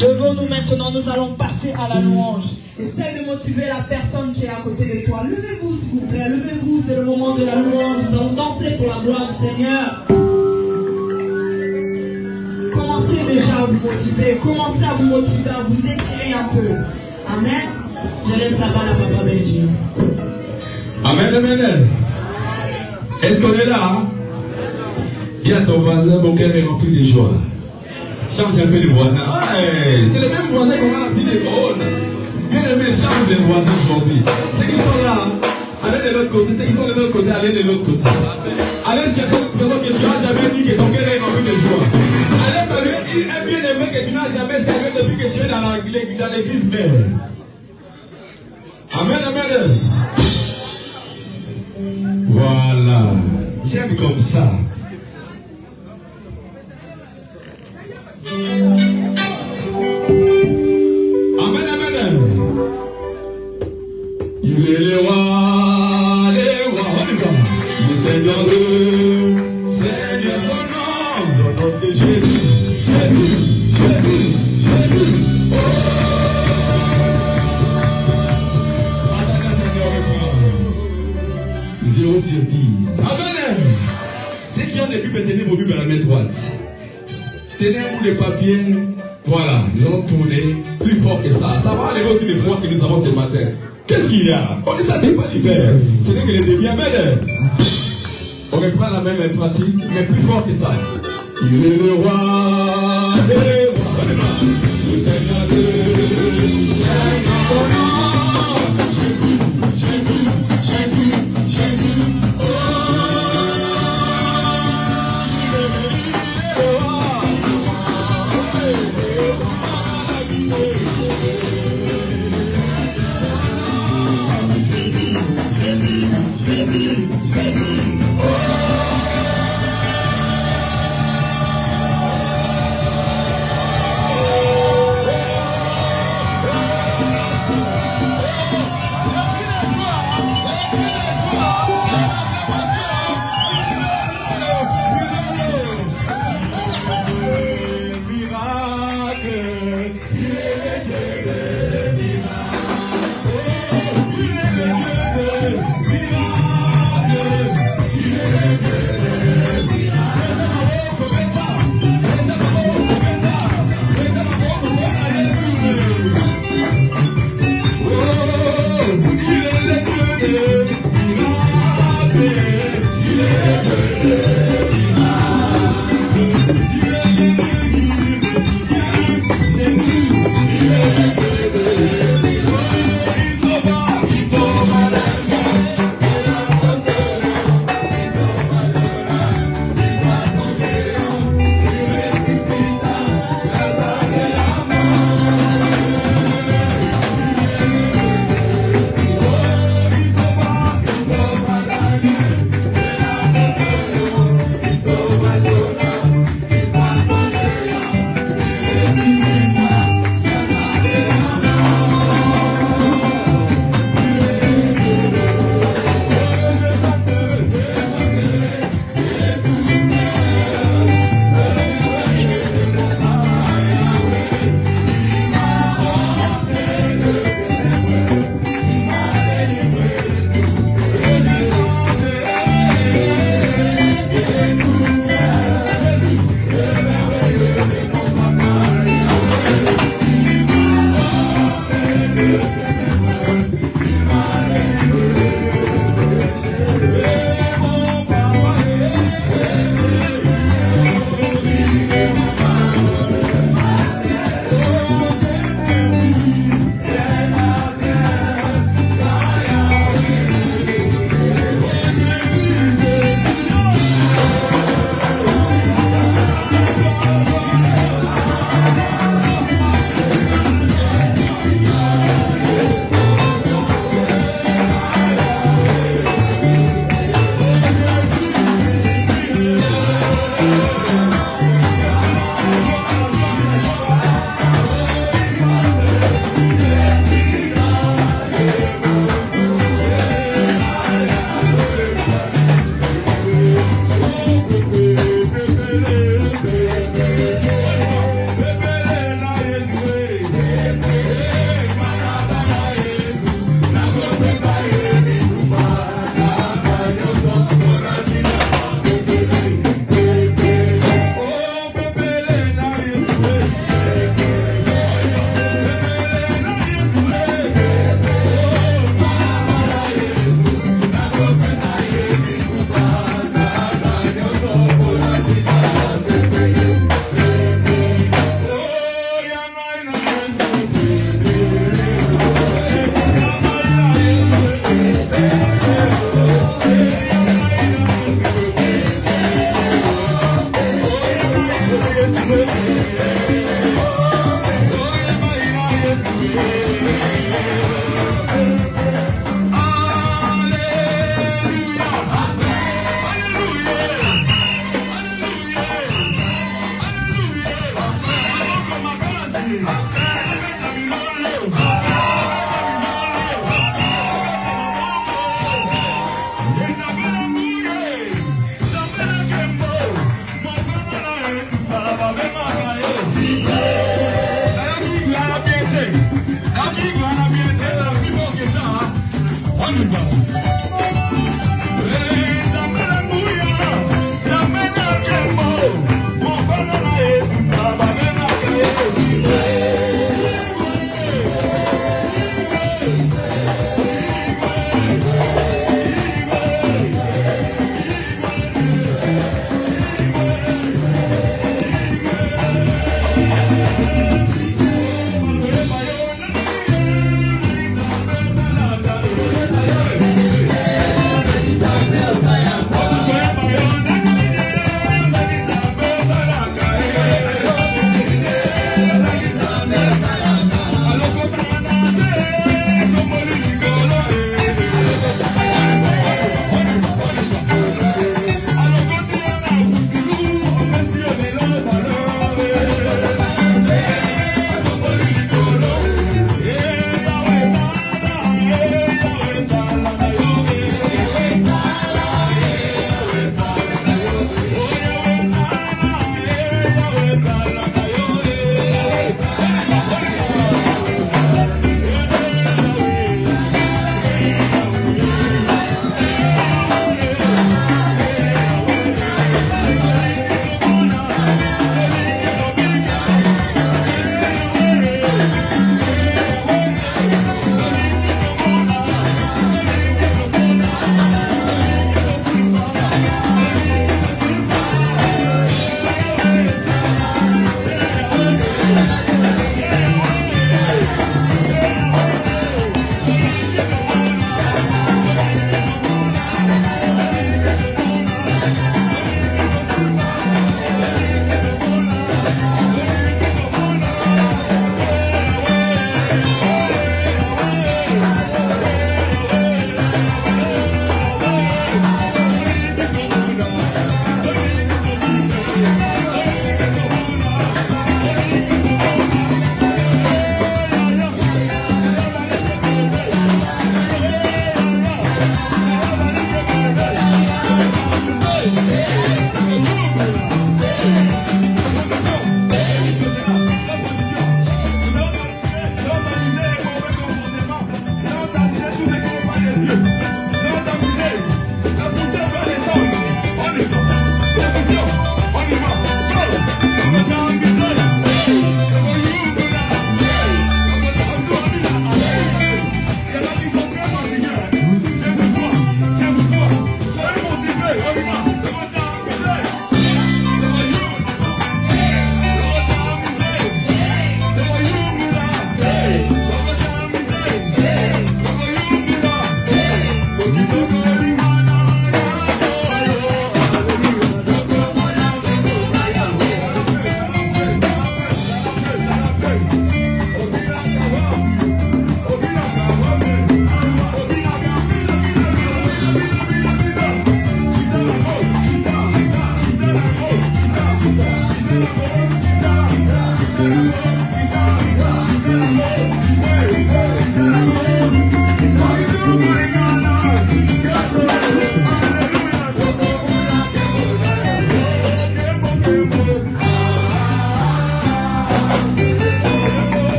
Levons-nous maintenant, nous allons passer à la louange. Essaye de motiver la personne qui est à côté de toi. Levez-vous s'il vous plaît, levez-vous, c'est le moment de la louange. Nous allons danser pour la gloire du Seigneur. Commencez déjà à vous motiver, commencez à vous motiver, à vous étirer un peu. Amen. Je laisse la balle à Papa Benji. Amen, amen. Est-ce qu'on est là? Hein? Dis à ton voisin, mon cœur est rempli de joie. Change un peu de voisin. Ouais, c'est les mêmes voisins qu'on a à la petite école. Bien aimé, change de voisins aujourd'hui. Ceux qui sont là, allez de l'autre côté. Ceux qui sont de l'autre côté, allez de l'autre côté. Allez chercher une personne que tu n'as jamais dit que ton cœur est rempli de joie. Allez saluer un bien aimé que tu n'as jamais servi depuis que tu es dans l'église mère. Amen, amen. Voilà. J'aime comme ça. Amen, amen. Il est le roi, le Seigneur son nom, c'est Jésus, Jésus, Jésus, Jésus. Oh. Zéro sur 10. Amen. Ceux qui ont des Bibles, tenez vos Bibles à la main droite. Tenez-vous les papiers. Voilà, ils ont tourné plus fort que ça. Ça va aller aussi les fois que nous avons ce matin. Qu'est-ce qu'il y a? On dit ça, c'est pas l'hiver. Ce n'est que les débuts. Amen. On reprend la même pratique, mais plus fort que ça. Il est le roi des rois. Le Seigneur de Seigneur son nom. Jésus, Jésus, Jésus, Jésus. Oh.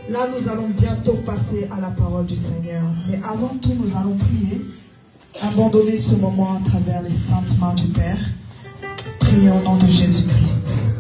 Là, nous allons bientôt passer à la parole du Seigneur. Mais avant tout, nous allons prier, abandonner ce moment à travers les saintes mains du Père. Prions au nom de Jésus-Christ.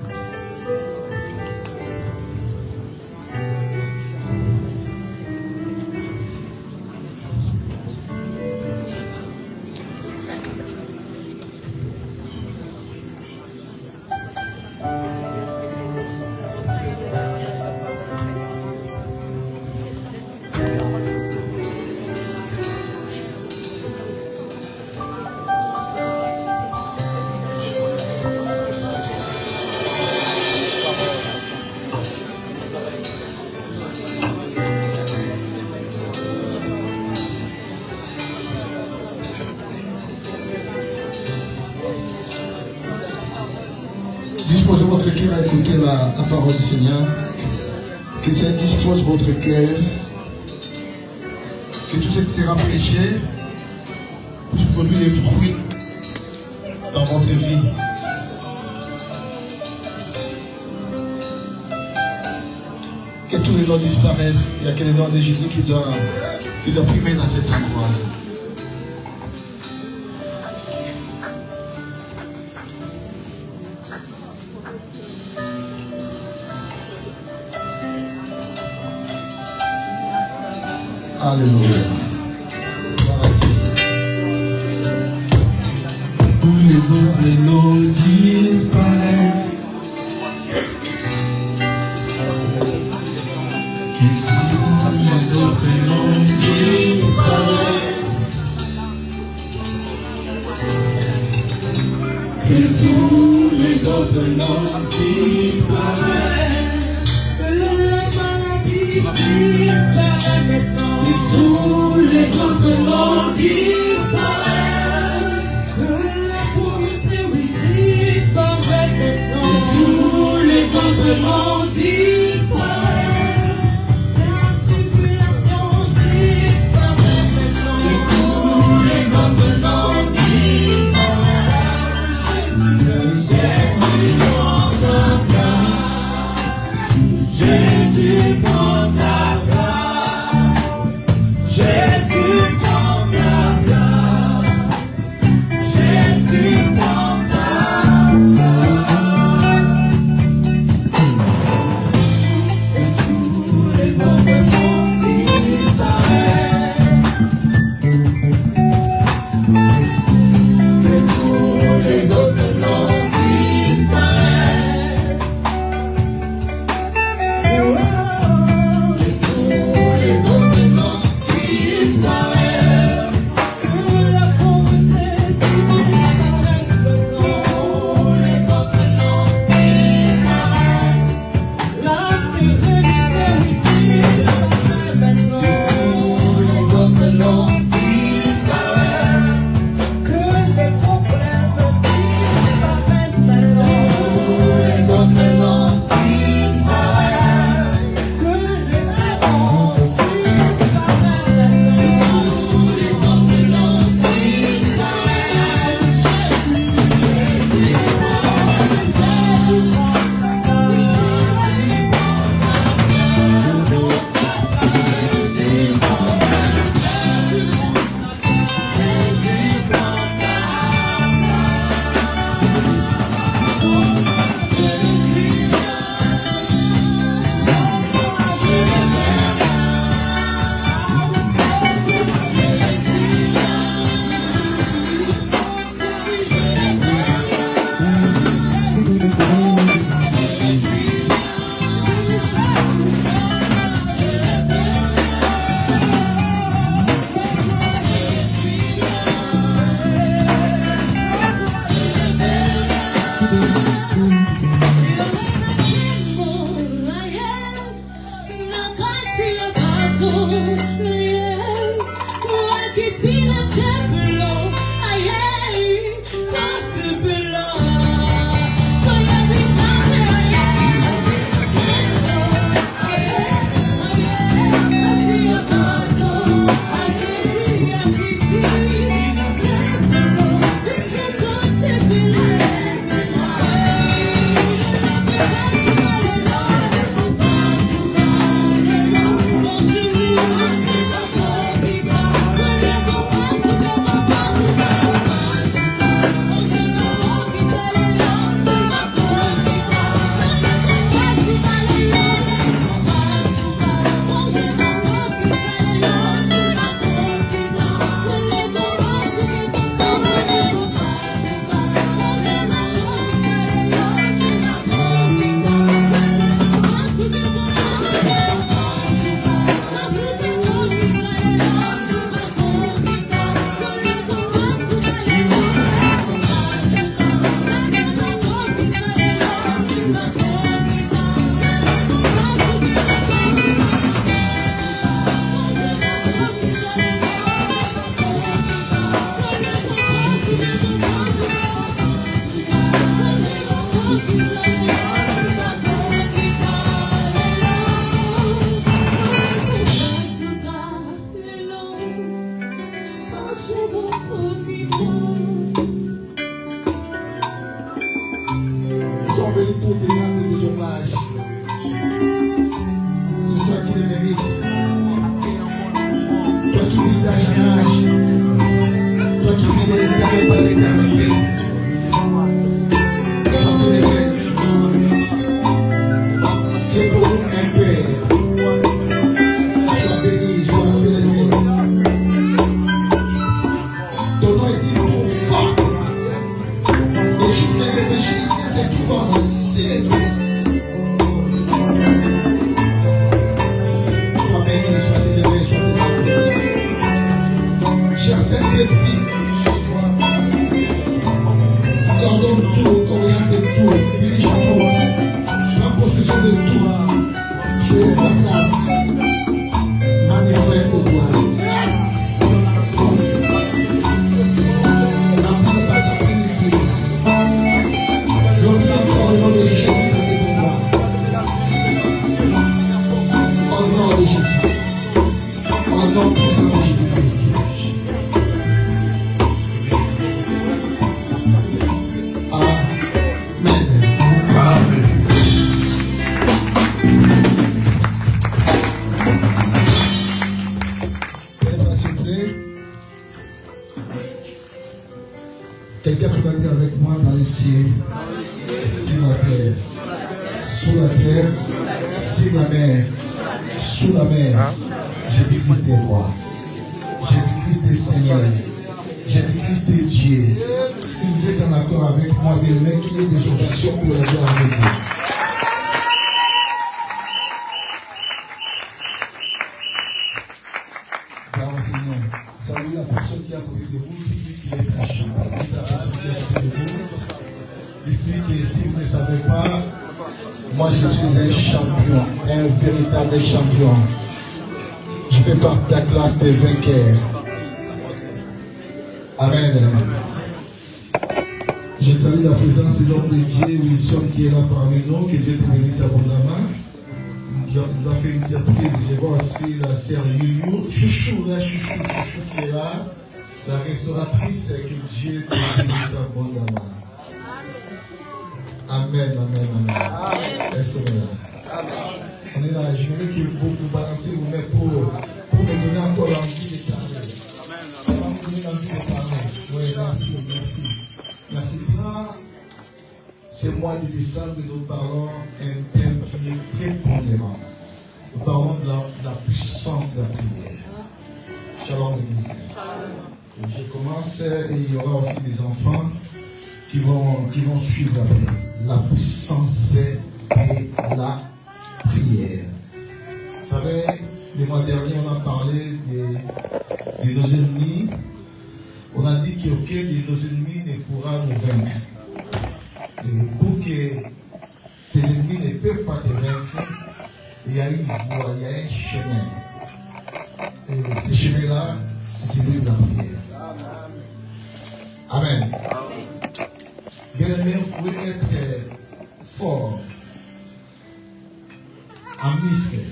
Disposez votre cœur à écouter la parole du Seigneur. Que ça dispose votre cœur. Que tout ce qui sera prêché puisse produire des fruits dans votre vie. Que tous les noms disparaissent. Il n'y a que le nom de Jésus qui doit primer dans cet endroit. Alléluia. Tous les autres noms disparaissent. Que tous les autres noms disparaissent. Que tous les autres noms disparaissent. Que la maladie disparaît maintenant. Que tous les autres noms disparaissent. Que la pauvreté disparaît maintenant. Que tous les autres noms disparaissent. La tribulation disparaît maintenant. Que tous les autres noms disparaissent. Jésus prend ta place. Jésus prend ta place. Jésus prend ta place. Jésus prend ta place. Quelqu'un peut aller avec moi dans les cieux, sur la terre, sous la terre, sur la mer, sous la mer. Jésus-Christ est roi. Jésus-Christ est Seigneur. Jésus-Christ est Dieu. Si vous êtes en accord avec moi, bien aimé, qu'il y ait des orations pour la gloire de Dieu. Salut la personne qui est à côté de vous, qui est à chambre. Dites-lui que si vous ne savez pas, moi je suis un champion, un véritable champion. Je fais partie de la classe des vainqueurs. Amen. Je salue la présence de l'homme de Dieu, Wilson, qui est là parmi nous. Que Dieu te bénisse abondamment. Nous a fait une surprise. Je vois aussi la sœur Youyou, Chouchou qui est là, la restauratrice. Que Dieu te bénisse abondamment. Amen, amen, amen. Est-ce qu'on est là? On est là. Je veux que vous balancez vos mains pour me donner encore l'envie de parler. Oui, merci, merci. Merci. Ce mois de décembre, nous parlons un thème qui est prépondérant. Nous parlons de la puissance de la prière. Shalom, l'église. Je commence et il y aura aussi des enfants qui vont suivre la prière. La puissance de la prière. Vous savez, les mois derniers, on a parlé de nos ennemis. On a dit qu'aucun de nos ennemis ne pourra nous vaincre. Et pour que tes ennemis ne peuvent pas te vaincre, il y a une voie, il y a un chemin. Et ce chemin-là, c'est celui de la prière. Amen. Bien-aimé, vous pouvez être fort en muscle,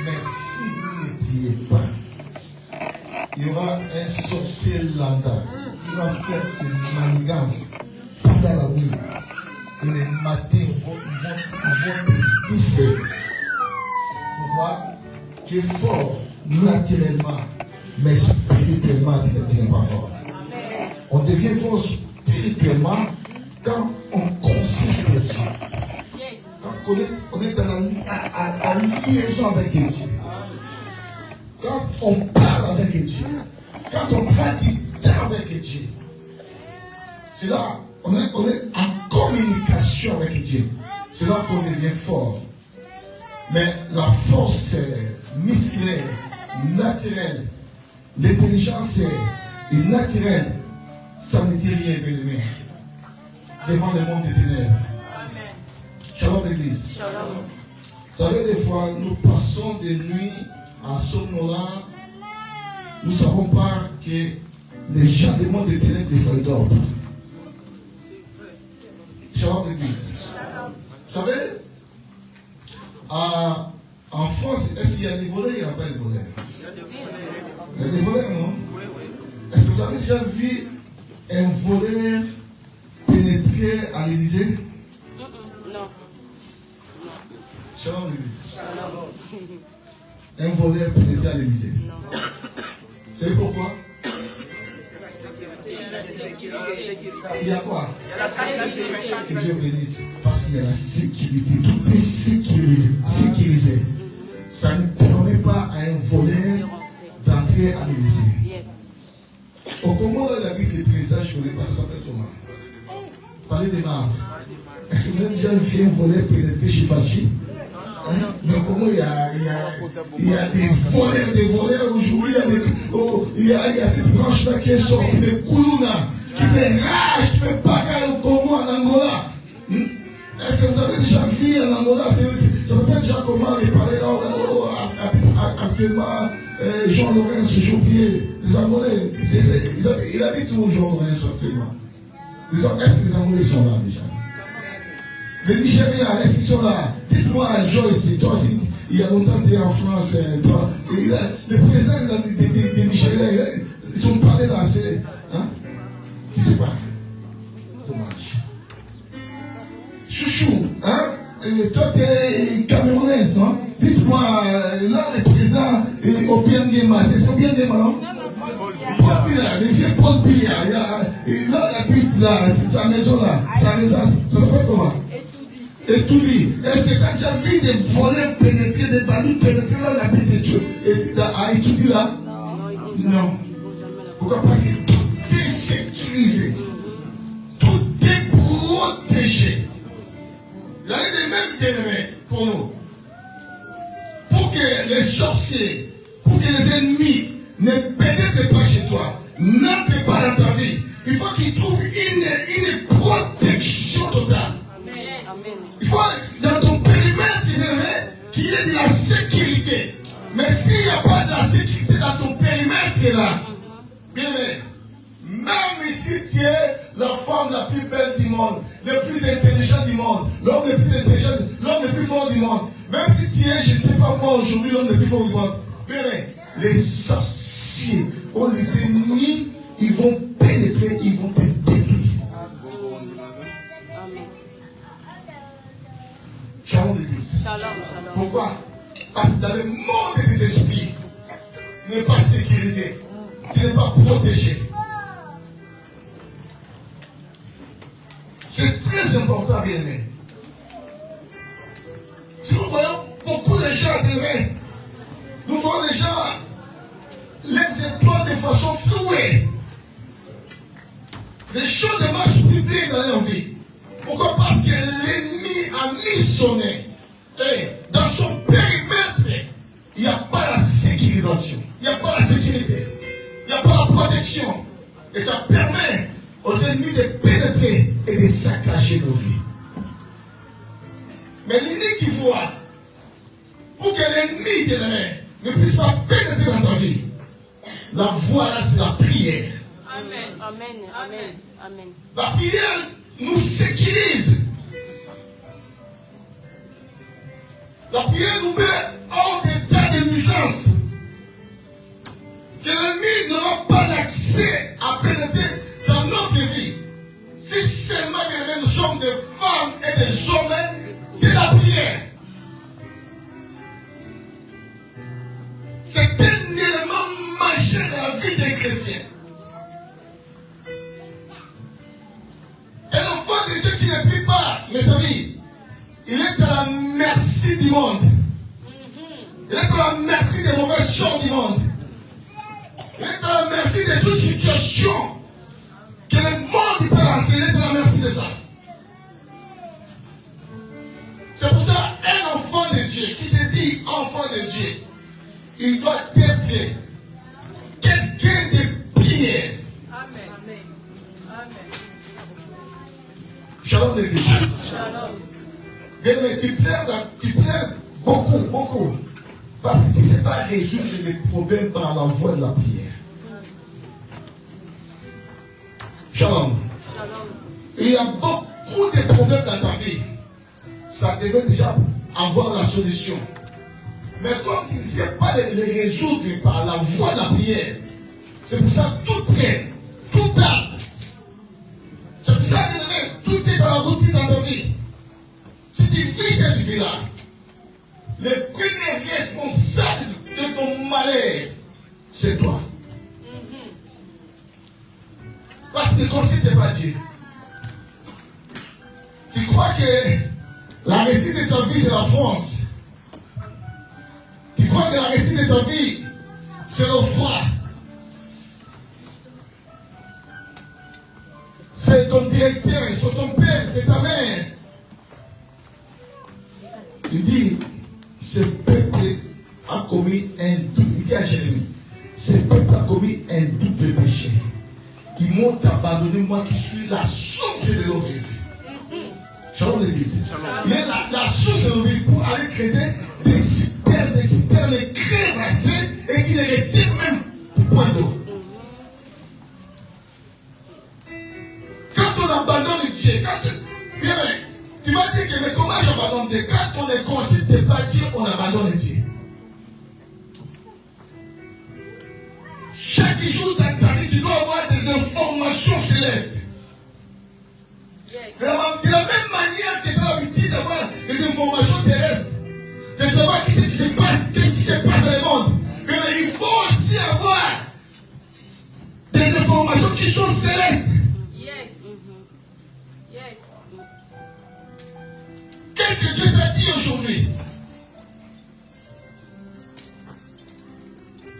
mais si vous ne priez pas, il y aura un sorcier lambda qui va faire ses manigances pendant la nuit. Et les matins, ils vont te bouffer. Pourquoi? Tu es fort naturellement, mais spirituellement, tu ne tiens pas fort. On devient fort spirituellement quand on considère Dieu. Quand on est dans la liaison avec Dieu. Quand on parle avec Dieu. Quand on prend du temps avec Dieu. C'est là, on est en communication avec Dieu. C'est là qu'on devient fort. Mais la force musculaire, naturelle, l'intelligence est naturelle. Ça ne dit rien, bien-aimé. Devant le monde des ténèbres. Shalom l'église. Vous savez, des fois, nous passons des nuits à ce moment-là. Nous ne savons pas que les gens du monde des ténèbres, des fois, ils dorment. Shalom l'église. Vous savez, en France, est-ce qu'il y a des voleurs? Il n'y a pas de voleurs. Il y a des voleurs, non? Est-ce que vous avez déjà vu un voleur pénétrer à l'Élysée? Non. Shalom l'église. Un voleur pénétrer à l'Élysée. Non. Vous savez pourquoi? Il y a quoi? Que Dieu bénisse. Parce qu'il y a la sécurité. Tout est sécurisé. Ça ne permet pas à un voleur d'entrer à l'Élysée. Au Congo, il habite les paysages, je ne connais pas, ça s'appelle comment? Parlez des marbres. Est-ce que vous avez déjà vu un voleur pénétrer chez Fachi? Mais comment il y a des voleurs aujourd'hui, il y a cette branche-là qui est sortie de Koulouna, qui fait rage, qui fait bagarre au Congo, en Angola. Est-ce que vous avez déjà vu en Angola? Ça s'appelle déjà comment les parler actuellement, Jean Lorenz, j'ai oublié, les Angolais, il habite où Jean Lorenz actuellement? Est-ce que les Angolais sont là déjà? Les Nigériens, est-ce qu'ils sont là? Dites-moi, Joyce, toi aussi, il y a longtemps que tu es en France, toi. Et les présidents des Nigériens, ils ont parlé là, c'est. Hein? Tu sais pas? Dommage. Chouchou, hein? Et toi, tu es camerounaise, non? Dites-moi, là, les présidents, au Bien-Guéma, c'est au Bien-Guéma, non? Paul Biya, le vieux Paul Biya, là, il habite là, c'est sa maison là. Ça s'appelle comment? Et tout dit, est-ce que tu as déjà vu des volets pénétrer, des bandits pénétrer dans la vie de Dieu à étudier là? Non. Pourquoi? Parce que tout est sécurisé. Tout est protégé. Il y a des mêmes bien-aimés pour nous. Pour que les sorciers, pour que les ennemis ne pénètrent pas chez toi, n'entrent pas dans ta vie, il faut qu'ils trouvent une protection totale. Il faut dans ton périmètre qu'il y ait de la sécurité. Mais s'il n'y a pas de la sécurité dans ton périmètre là, bien, même si tu es la femme la plus belle du monde, le plus intelligent du monde, l'homme le plus intelligent, l'homme le plus fort du monde, même si tu es, je ne sais pas moi aujourd'hui, l'homme le plus fort du monde, bien, les sorciers ou les ennemis, ils vont pénétrer, ils vont te détruire. Shalom l'église. Pourquoi? Parce que dans le monde des esprits, tu n'es pas sécurisé, tu n'es pas protégé. C'est très important, bien aimé. Si nous voyons beaucoup de gens demain, nous voyons les gens les exploits de façon flouée. Les choses ne marchent plus bien dans leur vie. Pourquoi? Parce que l'ennemi a mis son nez. Et dans son périmètre, il n'y a pas la sécurisation. Il n'y a pas la sécurité. Il n'y a pas la protection. Et ça permet aux ennemis de pénétrer et de saccager nos vies. Mais l'unique qui voit, pour que l'ennemi ne puisse pas pénétrer dans ta vie, la voie là, c'est la prière. Amen. Amen. Amen. Amen. La prière nous sécurise. La prière nous met hors d'état de nuisance. Que l'ennemi n'aura pas l'accès à pénétrer dans notre vie. Si seulement nous sommes des femmes et des hommes de la prière. C'est un élément majeur dans la vie des chrétiens. Un enfant de Dieu qui ne prie pas, mes amis, il est à la merci du monde. Il est à la merci des mauvaises choses du monde. Il est à la merci de toute situation que le monde peut lancer. Il est à la merci de ça. C'est pour ça un enfant de Dieu qui se dit enfant de Dieu, il doit être quelqu'un de prière. Amen. Amen. Shalom l'église. Shalom. Bien aimé, tu pleures beaucoup. Parce que tu ne sais pas résoudre les problèmes par la voie de la prière. Shalom. Il y a beaucoup de problèmes dans ta vie. Ça devait déjà avoir la solution. Mais comme tu ne sais pas les résoudre par la voie de la prière, c'est pour ça que tout traîne, tout tape. C'est pour ça que tout est dans la routine dans ta vie. Si tu vis cette vie-là, le premier responsable de ton malheur, c'est toi. Parce que tu ne considères pas Dieu. Tu crois que la réussite de ta vie, c'est la France. Tu crois que la réussite de ta vie, c'est le froid. C'est ton directeur, c'est ton père, c'est ta mère. Il dit, ce peuple a commis un double, il dit à Jérémie, ce peuple a commis un double péché. Ils m'ont abandonné, moi qui suis la source de leur vie. Shalom l'église. Il est la source de leur vie pour aller creuser des citernes crévassées et qui ne retirent même point d'eau. Quand on abandonne Dieu, tu vas dire que mais comment j'abandonne Dieu? Quand on ne considère pas Dieu, on abandonne Dieu. Chaque jour dans ta vie, tu dois avoir des informations célestes. De la même manière que tu as l'habitude d'avoir des informations terrestres, de savoir qu'est-ce qui se passe dans le monde. Mais il faut aussi avoir des informations qui sont célestes. Qu'est-ce que Dieu t'a dit aujourd'hui?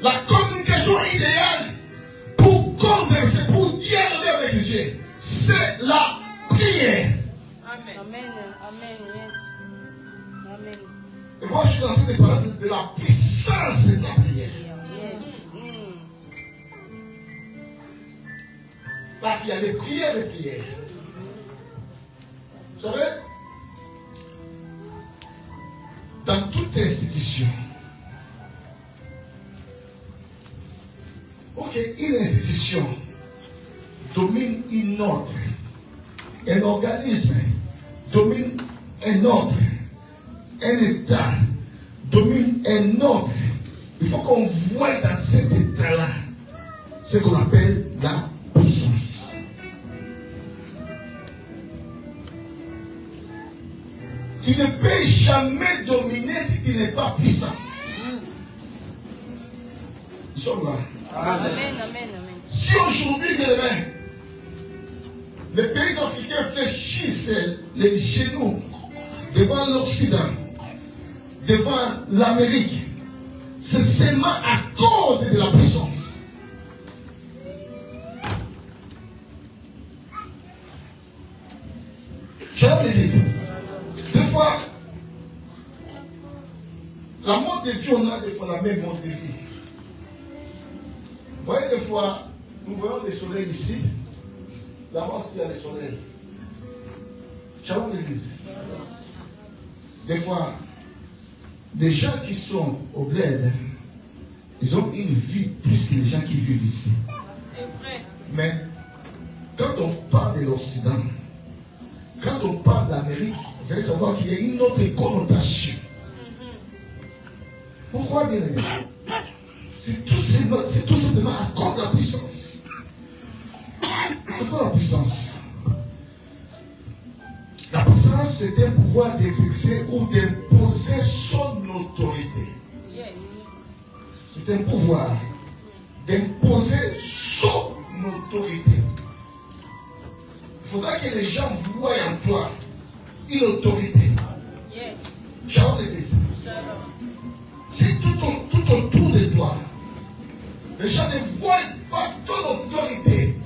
La communication idéale pour converser, pour dialoguer avec Dieu, c'est la prière. Amen. Amen. Yes. Amen. Et moi, je suis en train de parler de la puissance de la prière. Yes. Parce qu'il y a des prières et prières. Vous savez, dans toute institution, une institution domine une autre. Un organisme domine un autre. Un État domine un autre. Il faut qu'on voie dans cet état-là ce qu'on appelle la puissance. Tu ne peux jamais dominer si tu n'es pas puissant. Nous sommes là. Amen. Si aujourd'hui, demain, les pays africains fléchissent les genoux devant l'Occident, devant l'Amérique, c'est seulement à cause de la puissance. J'aime l'église. Des fois, la mode de vie, on a des fois la même mode de vie. Vous voyez, des fois, nous voyons des soleils ici. Là-bas aussi, il y a des soleils. Shalom l'église. des fois, des gens qui sont au bled, ils ont une vie plus que les gens qui vivent ici. Mais quand on parle de l'Occident, quand on parle d'Amérique, vous allez savoir qu'il y a une autre connotation. Pourquoi bien aimé? C'est tout simplement à cause de la puissance. C'est quoi la puissance? La puissance, c'est un pouvoir d'exercer ou d'imposer son autorité. C'est un pouvoir d'imposer son autorité. Il faudra que les gens voient en toi une autorité. Shalom l'église. Si tout autour de toi, les gens ne voient pas ton autorité,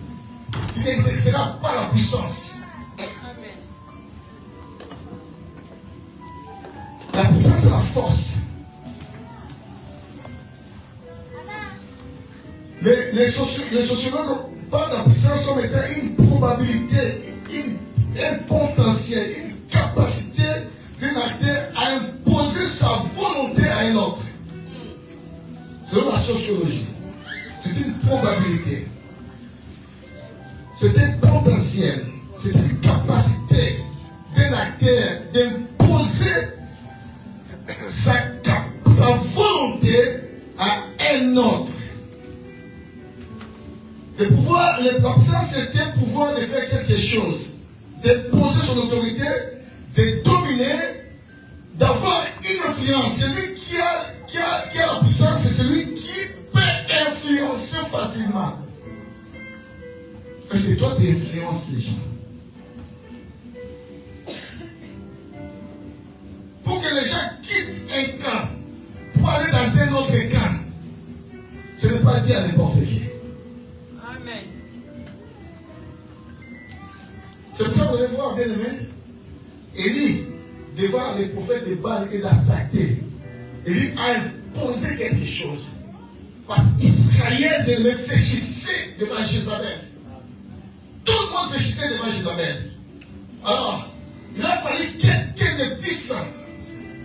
tu n'exerceras pas la puissance. La puissance, c'est la force. Les sociologues parlent de la puissance comme étant une probabilité, un potentiel, une capacité d'un acteur à imposer sa volonté à un autre. Selon la sociologie, c'est une probabilité. C'est un potentiel, c'est une capacité d'un acteur d'imposer sa volonté à un autre. La puissance, c'est un pouvoir de faire quelque chose, de poser son autorité, de dominer, d'avoir une influence. Celui qui a la puissance, c'est celui qui peut influencer facilement. Parce que toi, tu influences les gens. Pour que les gens quittent un camp pour aller dans un autre camp, ce n'est pas dit à n'importe qui. Amen. C'est pour ça que vous allez voir, bien aimé, Élie, devant les prophètes de Baal et d'Astarté, Élie a imposé quelque chose. Parce qu'Israël réfléchissait devant Jézabel. Tout le monde réfléchissait devant Jézabel. Alors, il a fallu quelqu'un de puissant.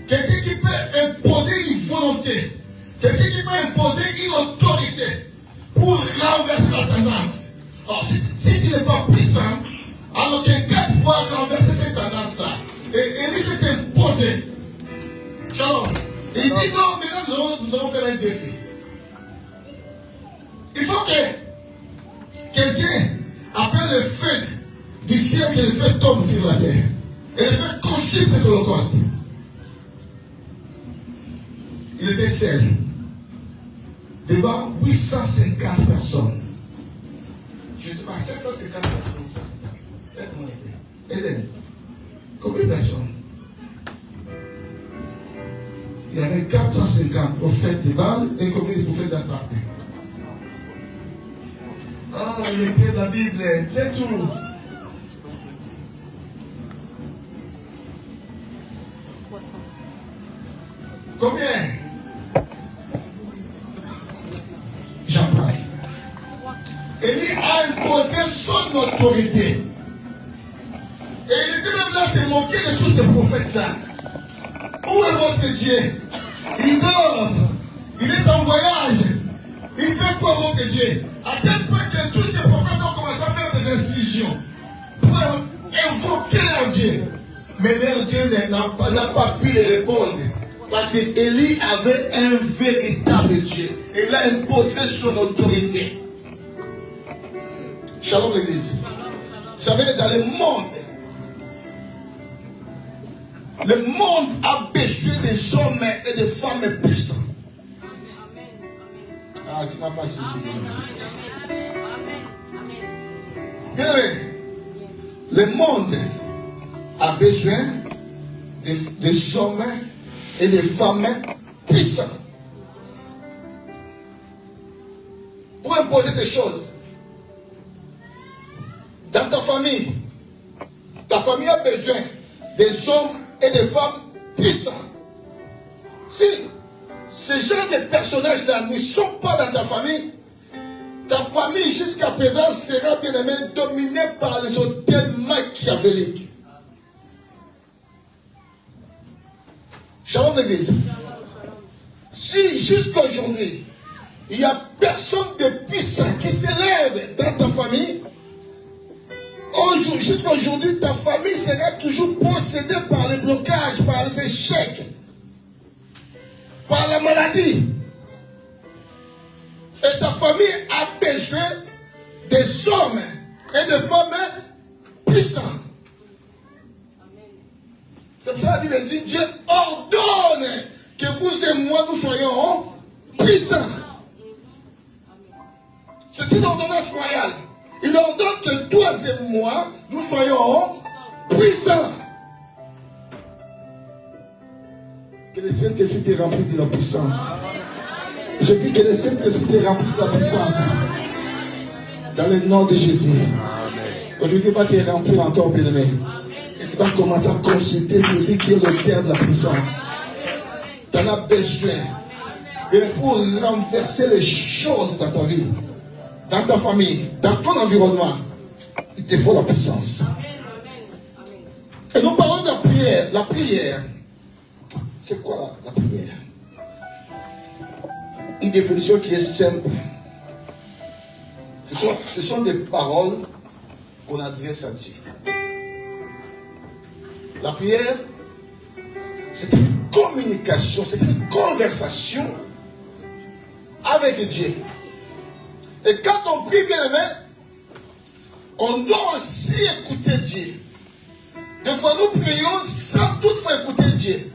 Quelqu'un qui peut imposer une volonté. Quelqu'un qui peut imposer une autorité pour renverser la tendance. Alors, si tu n'es pas puissant, alors quelqu'un pourra renverser cette tendance-là. Et Élie s'est imposé. Shalom. Et il dit non, maintenant nous allons faire un défi. Il faut que quelqu'un appelle le feu du ciel, que le feu tombe sur la terre. Et le feu consume cet holocauste. Il était seul devant 850 personnes. Je ne sais pas, 750 personnes. Hélène, combien de personnes? Il y avait 450 prophètes de Baal et combien de prophètes d'Astarté? Ah, il était dans la Bible, c'est tout. Combien? J'en passe. Élie a imposé son autorité. Et il était même là, se moquer de tous ces prophètes-là. Où est votre Dieu? Il dort. Il est en voyage. Il fait quoi votre Dieu? À tel point que tous ces prophètes ont commencé à faire des incisions pour invoquer leur Dieu. Mais leur Dieu n'a pas pu les répondre. Parce qu'Élie avait un véritable Dieu. Et il a imposé son autorité. Shalom l'église. Vous savez, dans le monde a besoin des hommes et des femmes puissants. Ah, tu m'as pas saisi. Bien aimé, le monde a besoin des hommes et des femmes puissants pour imposer des choses. Dans ta famille a besoin des hommes et des femmes puissants. Si ces gens de personnages-là ne sont pas dans ta famille jusqu'à présent sera bien aimée dominée par les hôtels machiavéliques. Shalom l'église. Si jusqu'à aujourd'hui, il n'y a personne de puissant qui s'élève dans ta famille, jusqu'à aujourd'hui, ta famille sera toujours possédée par les blocages, par les échecs, par la maladie. Et ta famille a besoin des hommes et des femmes puissants. C'est pour ça que la Bible dit, Dieu ordonne que vous et moi, nous soyons puissants. C'est une ordonnance royale. Il ordonne que toi et moi, nous soyons puissants. Que le Saint-Esprit te remplisse de la puissance. Je dis que le Saint-Esprit te remplisse de la puissance. Dans le nom de Jésus. Aujourd'hui, il va te remplir encore, bien-aimé. Et tu vas commencer à consulter celui qui est l'auteur de la puissance. Tu en as besoin. Et pour renverser les choses dans ta vie, dans ta famille, dans ton environnement, il te faut la puissance. Et nous parlons de la prière. La prière, c'est quoi la prière? Une définition qui est simple. Ce sont des paroles qu'on adresse à Dieu. La prière, c'est une communication, c'est une conversation avec Dieu. Et quand on prie, bien aimé, on doit aussi écouter Dieu. Des fois, nous prions sans toutefois écouter Dieu.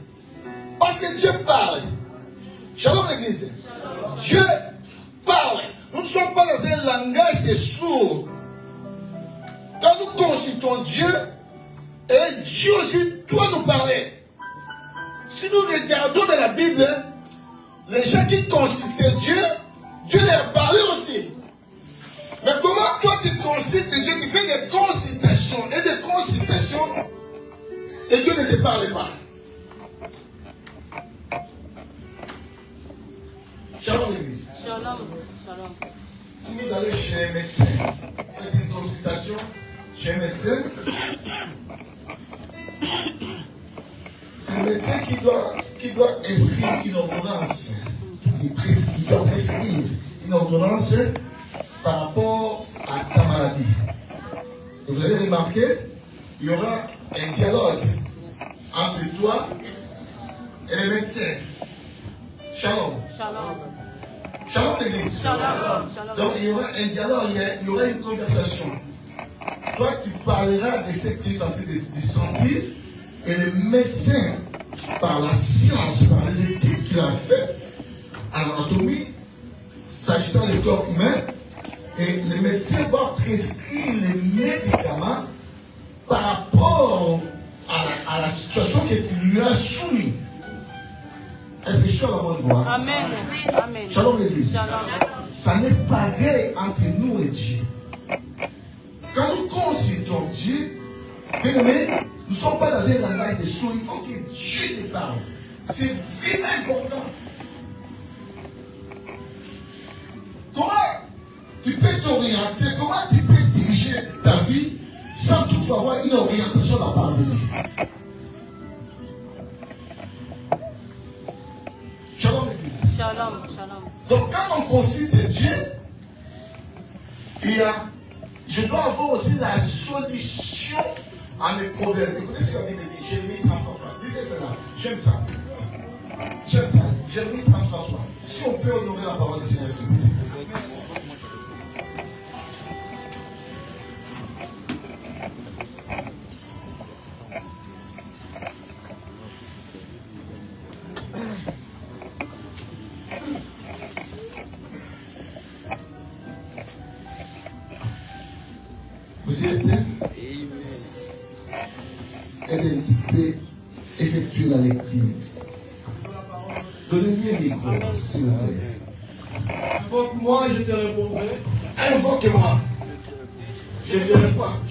Parce que Dieu parle. Shalom l'église. Dieu parle. Nous ne sommes pas dans un langage des sourds. Quand nous consultons Dieu, et Dieu aussi doit nous parler. Si nous regardons dans la Bible, les gens qui consultaient Dieu, Dieu leur a parlé aussi. Mais comment toi tu consultes Dieu, tu fais des consultations et des consultations et Dieu ne te parle pas? Shalom l'église. Shalom. Shalom. Si vous allez chez un médecin, faites une consultation chez un médecin, c'est le médecin qui doit inscrire une ordonnance. Il doit prescrire une ordonnance par rapport à ta maladie. Et vous allez remarquer, il y aura un dialogue entre toi et le médecin. Shalom. Shalom. Shalom l'église. Shalom. Shalom. Donc il y aura un dialogue, il y aura une conversation. Toi, tu parleras de ce que tu es en train de sentir, et le médecin, par la science, par les études qu'il a faites en anatomie, s'agissant du corps humain, et le médecin va prescrire les médicaments par rapport à la situation que tu lui as soumise. Est-ce que je suis à la bonne voie? Amen. Amen. Shalom l'église. Shalom. Ça n'est pas pareil entre nous et Dieu. Quand nous considérons Dieu, bien aimé, nous ne sommes pas dans un langage de sourds. Il faut que Dieu te parle. C'est vraiment important. Comment tu peux t'orienter, comment tu peux diriger ta vie sans toutefois avoir une orientation de la part de Dieu? Shalom l'église. Shalom. Shalom. Donc quand on consulte Dieu, je dois avoir aussi la solution à mes problèmes. Écoutez ce que la Bible dit, Jérémie 33. Lisez cela, j'aime ça. J'aime ça, Jérémie 33. Si on peut honorer la parole du Seigneur, s'il vous plaît. Vous y êtes? Aidez-nous qui peut effectuer la lecture. Donnez-lui un micro, s'il vous plaît. Invoque-moi et je te répondrai. Invoque-moi. Je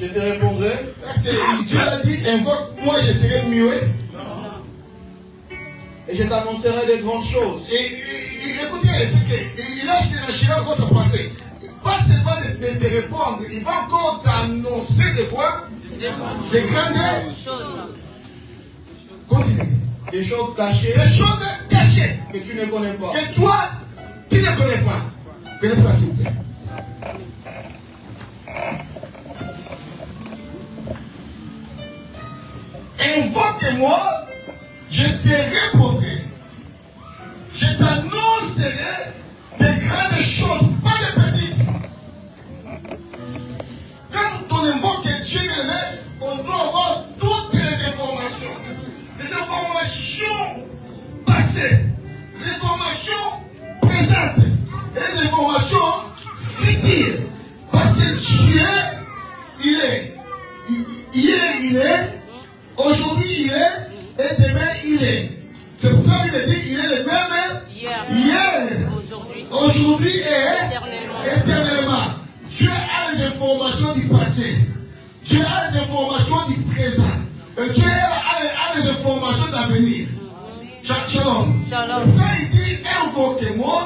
te répondrai. Parce que Dieu a dit, invoque-moi, je serai muet. Et je t'annoncerai de grandes choses. Et écoutez, il a cherché encore sa pensée. Pas seulement de te répondre, il va encore t'annoncer de quoi? Des grandes choses. Continue. Des choses cachées Des choses cachées que tu ne connais pas. que toi, tu ne connais pas. Venez-toi, s'il vous plaît. Invoque-moi, je te répondrai. Je t'annoncerai des grandes choses, pas des petites. Quand on invoque Dieu, on doit avoir toutes les informations. Les informations passées, les informations présentes et les informations futures. Parce que Dieu, il est. Hier, il est. Aujourd'hui, il est. Et demain, il est. C'est pour ça qu'il dit, il est le même hier, aujourd'hui et éternellement. Dieu a les informations du passé. Dieu a les informations du présent. Et Dieu a les informations d'avenir. Shalom. Shalom. C'est pour ça qu'il dit, invoquez-moi,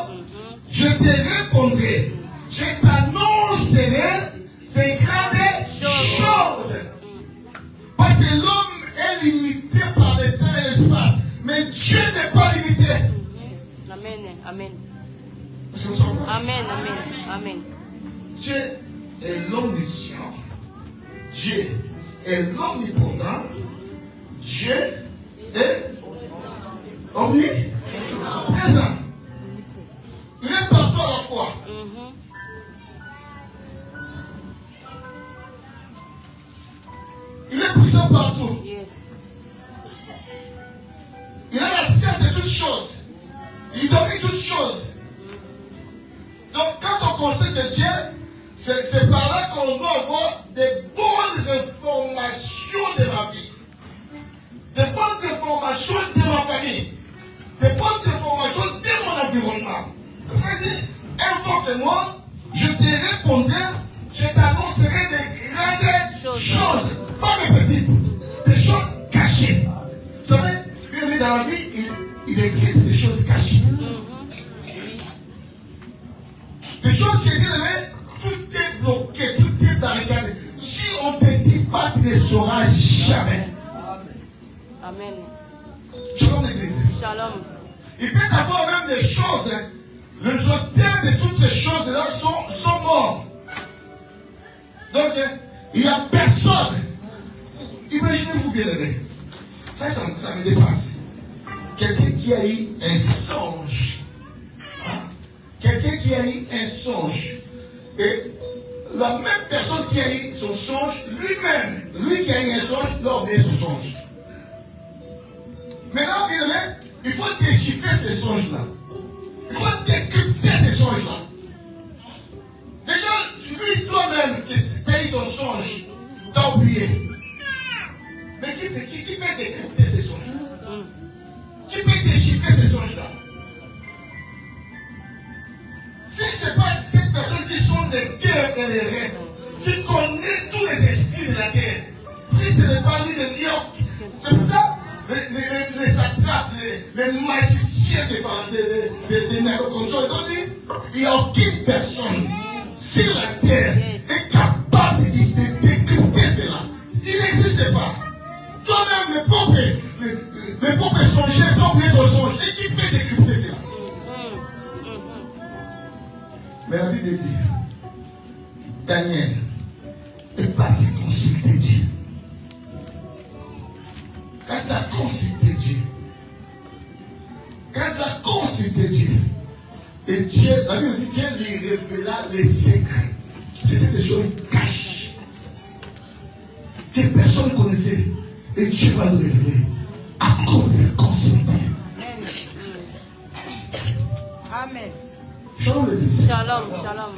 je te répondrai. Je t'annoncerai des grandes choses. Parce que l'homme est limité par le temps et l'espace. Mais Dieu n'est pas limité. Amen. Amen. Amen. Amen. Amen. Dieu est l'omniscient. Dieu est l'omnipotent. Dieu est omniprésent. Il est partout à la fois. Il est puissant partout. Yes. Il a la science de toutes choses. Il domine toutes choses. Donc quand on conseille de Dieu, c'est par là qu'on doit avoir des bonnes informations de ma vie. Des bonnes informations de ma famille. Des bonnes informations de mon environnement. C'est pour ça qu'il dit, invoque-moi, je te répondrai, je t'annoncerai des grandes choses. Pas des petites, des choses cachées. Vous savez, dans la vie, il existe des choses cachées. Des choses qui disent, tout est bloqué, tout est barricadé. Si on ne te dit pas, tu ne sauras jamais. Amen. Shalom l'église. Shalom. Il peut y avoir même des choses, les auteurs de toutes ces choses-là sont morts. Donc, il n'y a personne. Imaginez-vous bien aimé. Ça me dépasse. Quelqu'un qui a eu un songe. Quelqu'un qui a eu un songe. Et la même personne qui a eu son songe, lui-même, lui qui a eu un songe, l'a oublié son songe. Maintenant, bien aimé, il faut déchiffrer ces songes-là. Il faut décrypter ces songes-là. Déjà, lui, toi-même, qui as eu ton songe, t'as oublié. Mais qui peut décrypter ces songes-là? Qui peut déchiffrer ces songes-là? Si ce n'est pas cette personne qui sont des cœurs et des reins, qui connaît tous les esprits de la terre, si ce n'est pas lui de New York, c'est pour ça les attrapes, les magiciens des Nabucodonosor, ils ont dit, il n'y a aucune personne sur la terre est capable de décrypter cela. Il n'existe pas. Toi-même, mes propres songeurs, t'as oublié ton songe. Et qui peut décrypter cela? Mais la Bible dit, Daniel est parti consulter Dieu. Quand il a consulté Dieu, et Dieu, la Bible dit, Dieu lui révéla les secrets. C'était des choses cachées que personne ne connaissait. Et Dieu va nous révéler à cause de consulter. Amen. Shalom le Christ. Shalom. Shalom.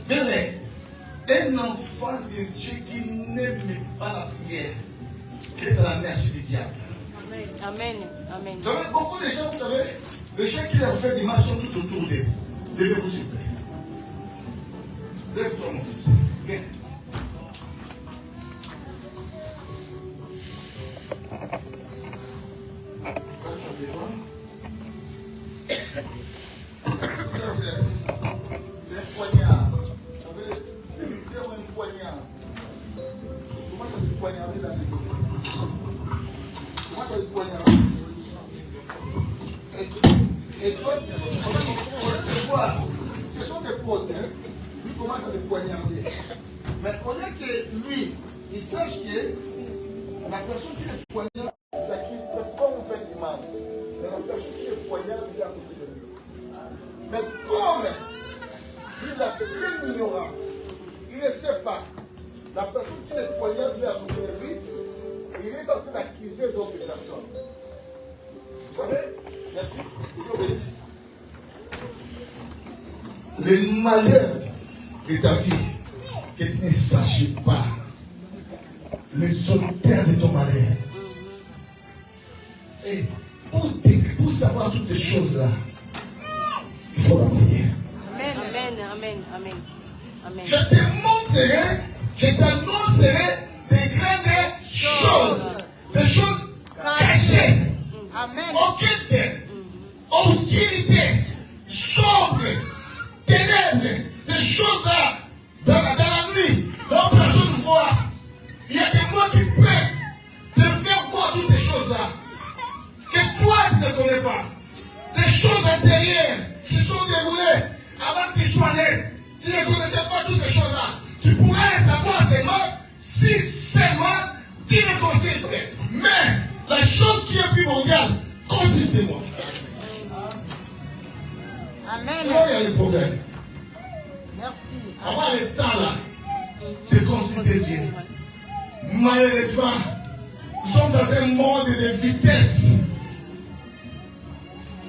Bien, un enfant de Dieu qui n'aime pas la prière, il est à la merci du diable. Amen. Vous savez, beaucoup de gens, vous savez, les gens qui leur font des mal sont tous autour d'eux. Levez-vous, s'il vous plaît. Lève-toi, mon fils. Viens. C'est un poignard. Vous savez, les militaires ont un poignard. Comment ça se poignarder dans les côtés? des poignards. Et toi, tu vois, ce sont des potes. Hein. Lui commence à les poignarder. Mais on est que lui, il sache que la personne qui les poignarde, la crise, pourquoi vous faites du mal? Mais la personne qui les poignarde, il est à côté de lui. Mais comme lui, là, c'est un ignorant, il ne sait pas. La personne qui les poignarde, il est à côté de lui, il est en train d'accuser d'autres personnes. Vous savez? Merci. Il obéisse. Le malheur de ta vie, que tu ne saches pas le solitaire de ton malheur. Et pour savoir toutes ces choses-là, il faut la prière. Amen, amen, amen, amen, amen. Je te montrerai, je t'annoncerai des grandes choses, des choses cachées, Amen. occultes, obscurité, sombres, ténèbres, des choses là, dans la nuit, dont personne ne voit. Il y a des mots qui peuvent te faire voir toutes ces choses-là, que toi tu ne connais pas. Des choses intérieures qui sont déroulées avant que tu sois né. Tu ne connaissais pas toutes ces choses-là. Tu pourrais les savoir seulement si seulement tu me consultes. Mais la chose qui est primordiale, consultez-moi. Amen. Sinon, il y a des problèmes. Merci. Avoir le temps là de consulter Dieu. Malheureusement, nous sommes dans un monde de vitesse.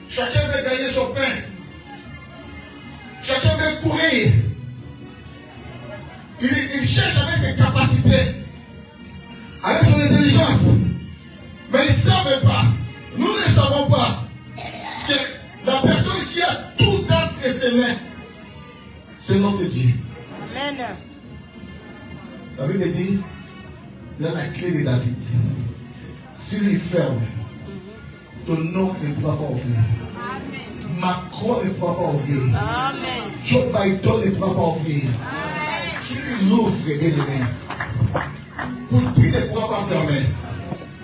Chacun veut gagner son pain. Chacun veut courir. Il cherche avec ses capacités, avec son intelligence. Mais ils ne savent pas, nous ne savons pas que la personne qui a tout dans ses mains, c'est notre Dieu. Amen. La Bible dit, il a la clé de David. S'il lui ferme, ton oncle ne pourra pas ouvrir. Macron ne pourra pas ouvrir. Amen. Joe Biden ne pourra pas ouvrir. S'il l'ouvre, il Poutine ne pourra pas fermer.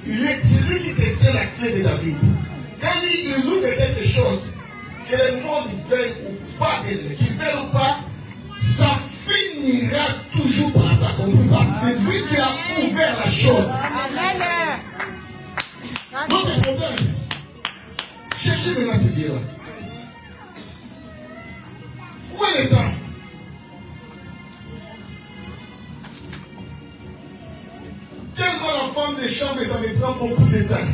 C'est lui qui détient la clé de David. Quand il ouvre quelque chose, que le monde veuille ou pas, qu'il veuille ou pas, ça finira toujours par s'accomplir. Parce que c'est lui qui a ouvert la chose. Amen. Notre problème, cherchez maintenant ce Dieu-là. Où est le temps? Tellement la femme de chambre, ça me prend beaucoup de temps.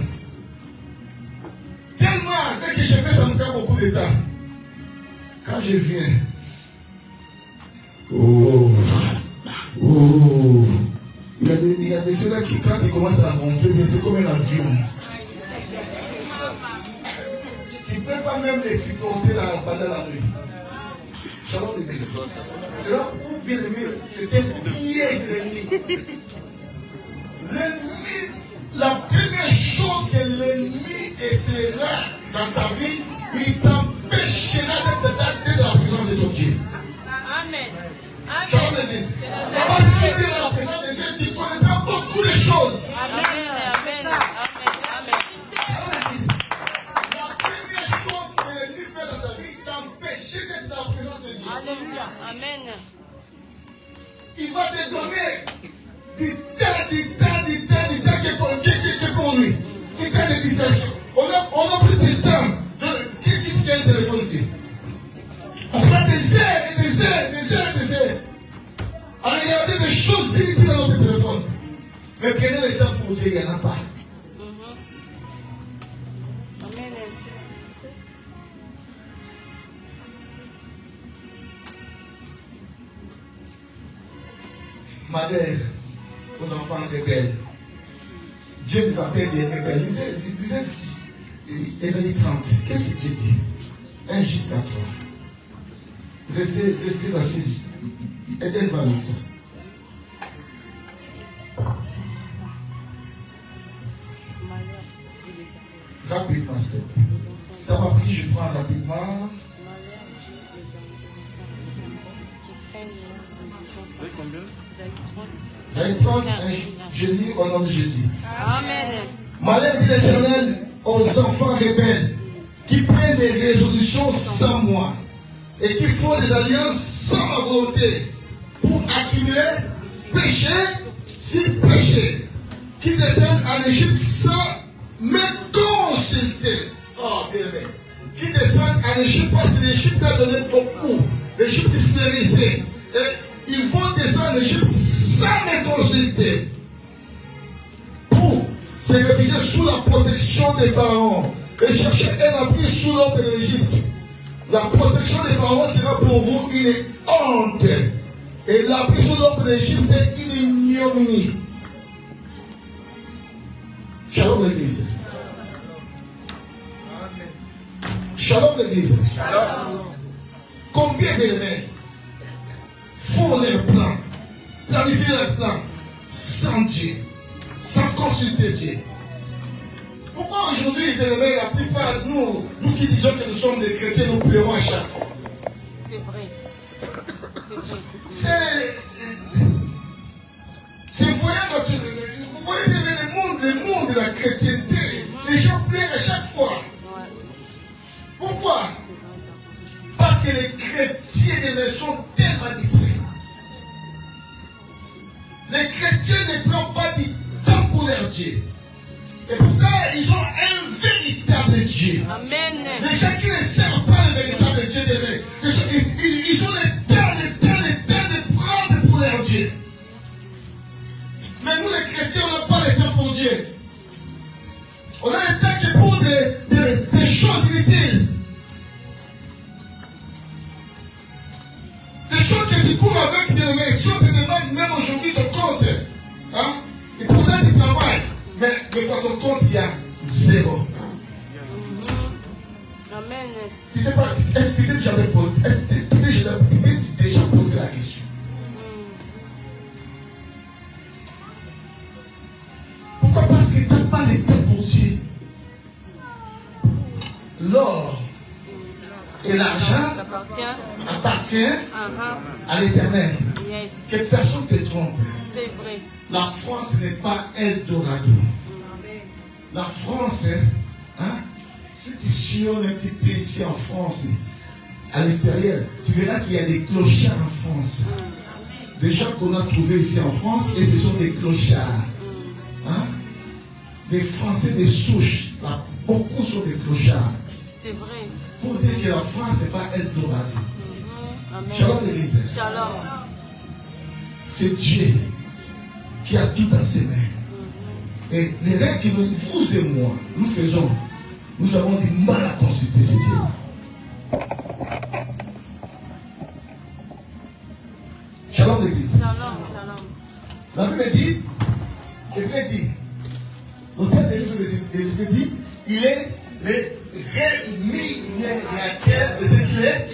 Tellement ce que je fais, ça me prend beaucoup de temps. Quand je viens, il y a des ceux-là qui, quand ils commencent à gonfler, c'est comme un avion. Tu ne peux pas même les supporter pendant la nuit. Shalom l'église. C'est là où vient l'ennemi. C'est un piège de l'ennemi. L'ennemi, la première chose que l'ennemi essaiera dans ta vie, il t'empêchera d'être dans la présence de ton Dieu. Amen. Shalom l'église. Parce que si tu es dans la présence de Dieu, tu connaîtras beaucoup de choses. Amen. Amen. Amen. Shalom l'église. La première chose que l'ennemi fait dans ta vie, t'empêcher d'être dans la présence de Dieu. Alléluia. Amen. Il va te donner du temps que pour lui. Du temps de distraction. On a plus de temps. Qu'est-ce qu'il y a le téléphone ici? On prend des heures. À regarder des choses inutiles dans notre téléphone. Mais prenez le temps pour Dieu, il n'y en a pas. Amen. Ma mère, aux enfants rebelles. Dieu nous appelle des rebelles. Lisez Ésaïe 30. Qu'est-ce que Dieu dit? Un jusqu'à toi. Restez assis. Aidez va lire ça. Rapidement, s'il te plaît. Si tu n'as pas pris, je prends rapidement. Vous combien? Ésaïe 30, je lis au nom de Jésus. Amen. Malheur dit l'Éternel aux enfants rebelles qui prennent des résolutions sans moi et qui font des alliances sans ma volonté pour accumuler péché sur péché, qui descendent en Égypte sans me consulter. Oh, bien aimé. Qui descendent en Égypte parce que l'Égypte a donné beaucoup. L'Égypte fleurissait. Et ils vont descendre en Égypte sans me consulter. Pour se réfugier sous la protection des pharaons et chercher un abri sous l'ordre de l'Égypte. La protection des pharaons sera pour vous une honte. Et l'abri sous l'ordre de l'Égypte est une ignominie. Shalom l'église. Shalom l'église. Combien d'élèves font leurs plans, planifient leurs plans sans Dieu, sans consulter Dieu? Pourquoi aujourd'hui, bien-aimés, la plupart de nous qui disons que nous sommes des chrétiens, nous pleurons à chaque fois? C'est vrai. C'est voyant vous voyez le monde de la chrétienté, les gens pleurent à chaque fois. Pourquoi? Parce que les chrétiens sont tellement distraits. Les chrétiens ne prennent pas du temps pour leur Dieu. Et pourtant, ils ont un véritable Dieu. Amen. Les gens qui ne servent pas le véritable Dieu, ils ont le temps de prendre pour leur Dieu. Mais nous, les chrétiens, on n'a pas le temps pour Dieu. On a le temps que pour des choses inutiles. Des choses que tu cours avec, bien aimé, si on te demande même aujourd'hui ton compte, hein, et pourtant tu travailles, mais dans ton compte, il y a zéro. Amen. Est-ce que tu t'es déjà posé la question? Pourquoi? Parce que tu n'as pas de temps pour Dieu. L'or et l'argent appartient à l'Éternel. Yes. Que personne ne te trompe. C'est vrai. La France n'est pas Eldorado. La France, hein, si tu sillonnes un petit peu ici en France, à l'extérieur, tu verras qu'il y a des clochards en France. Des gens qu'on a trouvés ici en France, et ce sont des clochards. Hein? Des Français de souche. Là, beaucoup sont des clochards. C'est vrai. Pour dire que la France n'est pas Eldorado. Amen. Shalom l'église. Shalom. C'est Dieu qui a tout dans ses mains. Et les règles que vous et moi, nous faisons, nous avons du mal à consulter ce Dieu. Shalom l'église. Shalom. Shalom. La Bible dit, Hébreu dit, l'auteur des livres des Hébreux dit, il est le rémunérateur de ce qu'il est.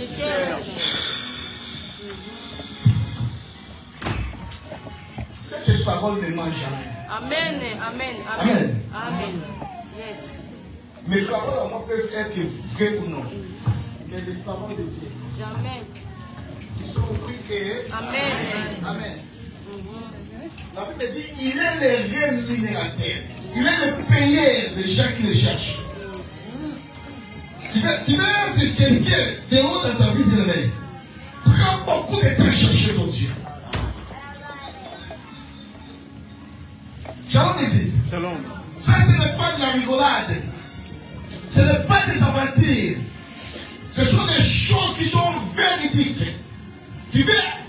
Cette parole ne ment jamais. Amen. Amen. Amen. Amen. Yes. Mes paroles à moi peuvent être vraies ou non. Mais les paroles de Dieu, Jamais. ils sont oui et Amen. Amen. La Bible dit, il est le rémunérateur. Il est le payeur des gens qui le cherchent. Tu veux être quelqu'un de haut dans ta vie, bien-aimé. Prends beaucoup de temps à chercher ton Dieu. Shalom l'église. Ça, ce n'est pas de la rigolade. Ce n'est pas des aventures. Ce sont des choses qui sont véridiques. Tu veux aller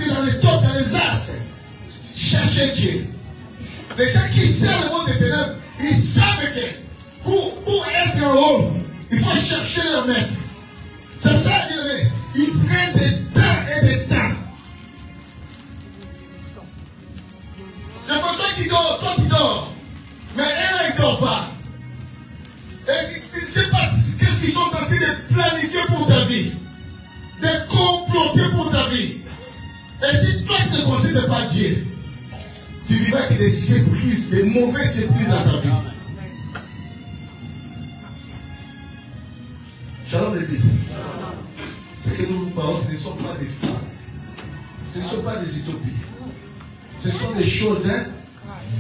dans les tops, dans les as. Chercher Dieu. Les gens qui servent le monde des ténèbres, ils savent que pour être en haut, il faut chercher leur maître. C'est pour ça qu'ils prennent des temps et des temps. Il faut toi qui dors. Mais elle ne dort pas. Et tu ne sais pas qu'est-ce qu'ils sont en train de planifier pour ta vie. De comploter pour ta vie. Et si toi tu ne considères pas Dieu, tu vivras que des surprises, des mauvaises surprises dans ta vie. Shalom l'église. Ce que nous parlons, ce ne sont pas des femmes. Ce ne sont pas des utopies. Ce sont des choses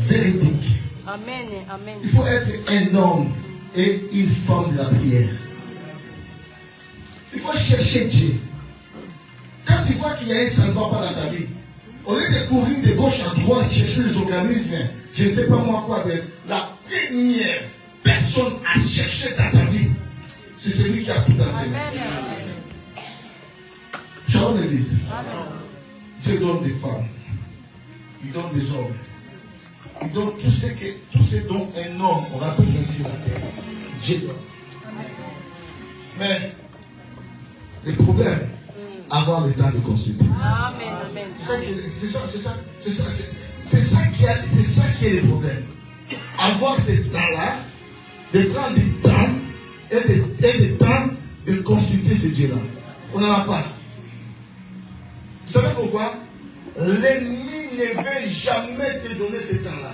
véridique. Amen. Amen. Il faut être un homme et une femme de la prière. Il faut chercher Dieu. Quand tu vois qu'il y a un ça ne va pas dans ta vie, au lieu de courir de gauche à droite, chercher les organismes, je ne sais pas moi quoi, mais la première personne à chercher dans ta vie, c'est celui qui a tout dans ses mains. Sharon l'église. Dieu donne des femmes, il donne des hommes, il donne tout ce dont un homme aura besoin sur la terre. Dieu donne. Mais le problème, avoir le temps de consulter. Amen. C'est ça qui est le problème. Avoir ce temps-là, de prendre du temps et du temps de consulter ce Dieu-là. On n'en a pas. Vous savez pourquoi? L'ennemi ne veut jamais te donner ce temps-là.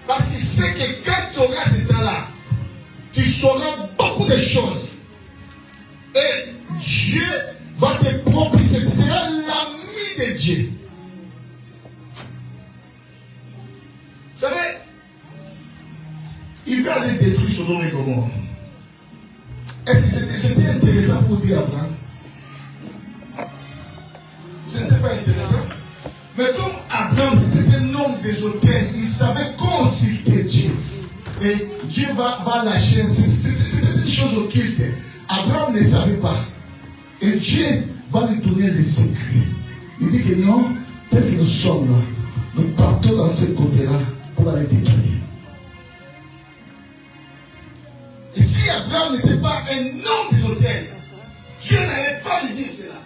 Parce qu'il sait que quand tu auras ce temps-là, tu sauras beaucoup de choses. Et Dieu va te propulser. Tu seras l'ami de Dieu. Vous savez, il va aller détruire Sodome et Gomorrhe. Est-ce que c'était intéressant pour dire Abraham? Ce n'était pas intéressant. Mais comme Abraham, c'était un homme des autels, il savait consulter Dieu. Et Dieu va lâcher. C'était une chose occulte. Abraham ne savait pas. Et Dieu va lui donner les secrets. Il dit que non, tel que nous sommes là, nous partons dans ce côté-là pour aller détruire. Et si Abraham n'était pas un homme des autels, Dieu n'allait pas lui dire cela.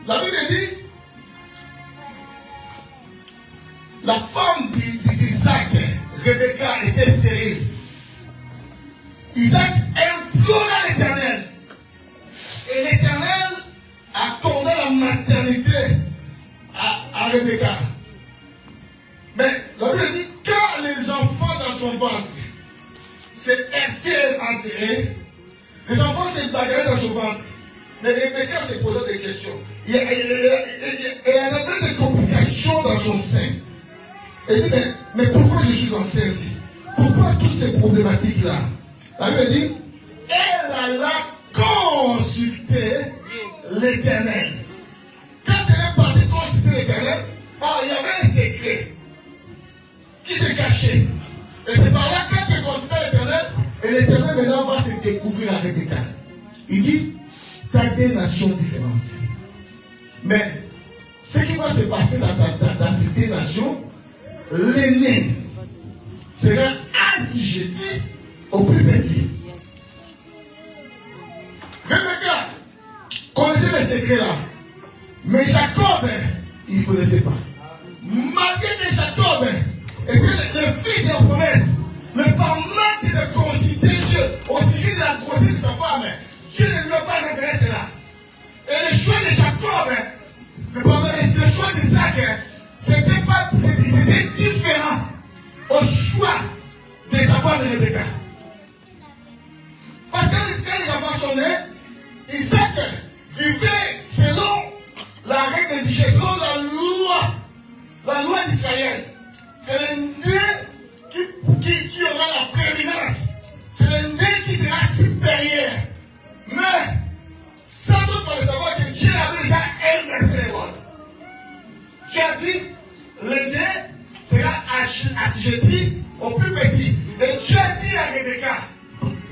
La Bible dit, la femme d'Isaac, Rebecca, était stérile. Isaac implora l'Éternel. Et l'Éternel accordait la maternité à Rebecca. Mais la Bible dit, quand les enfants dans son ventre se heurtaient entre eux, les enfants se bagarraient dans son ventre. Mais Rebecca se posait des questions. Il y avait des complications dans son sein. Elle dit, mais pourquoi je suis enceinte? Pourquoi toutes ces problématiques-là? La Bible dit, elle alla consulter l'Éternel. Quand elle est partie consulter l'Éternel, il y avait un secret qui se cachait. Et c'est par là, quand elle consultait l'Éternel, et l'Éternel maintenant va se découvrir à Rebecca. Il dit, tu as des nations différentes. Mais ce qui va se passer dans ces deux nations, l'aîné sera assujetti au plus petit. Rebecca connaissait les secrets là. Mais Jacob, il ne connaissait pas. Malgré que Jacob était le fils de la promesse, mais par manque de consulter Dieu au sujet de la grossesse de sa femme, Dieu ne lui a pas révélé cela. Et le choix de Jacob, le choix d'Isaac, c'était différent au choix des enfants de Rebecca. Parce que quand les enfants sont nés, Isaac vivait selon la règle de Dieu, selon la loi d'Israël. C'est le né qui aura la prééminence. C'est le né qui sera supérieur. Mais, sans doute pour le savoir que Dieu avait déjà inversé les rôles. Dieu a dit, le né sera assujetti au plus petit. Et Dieu a dit à Rebecca,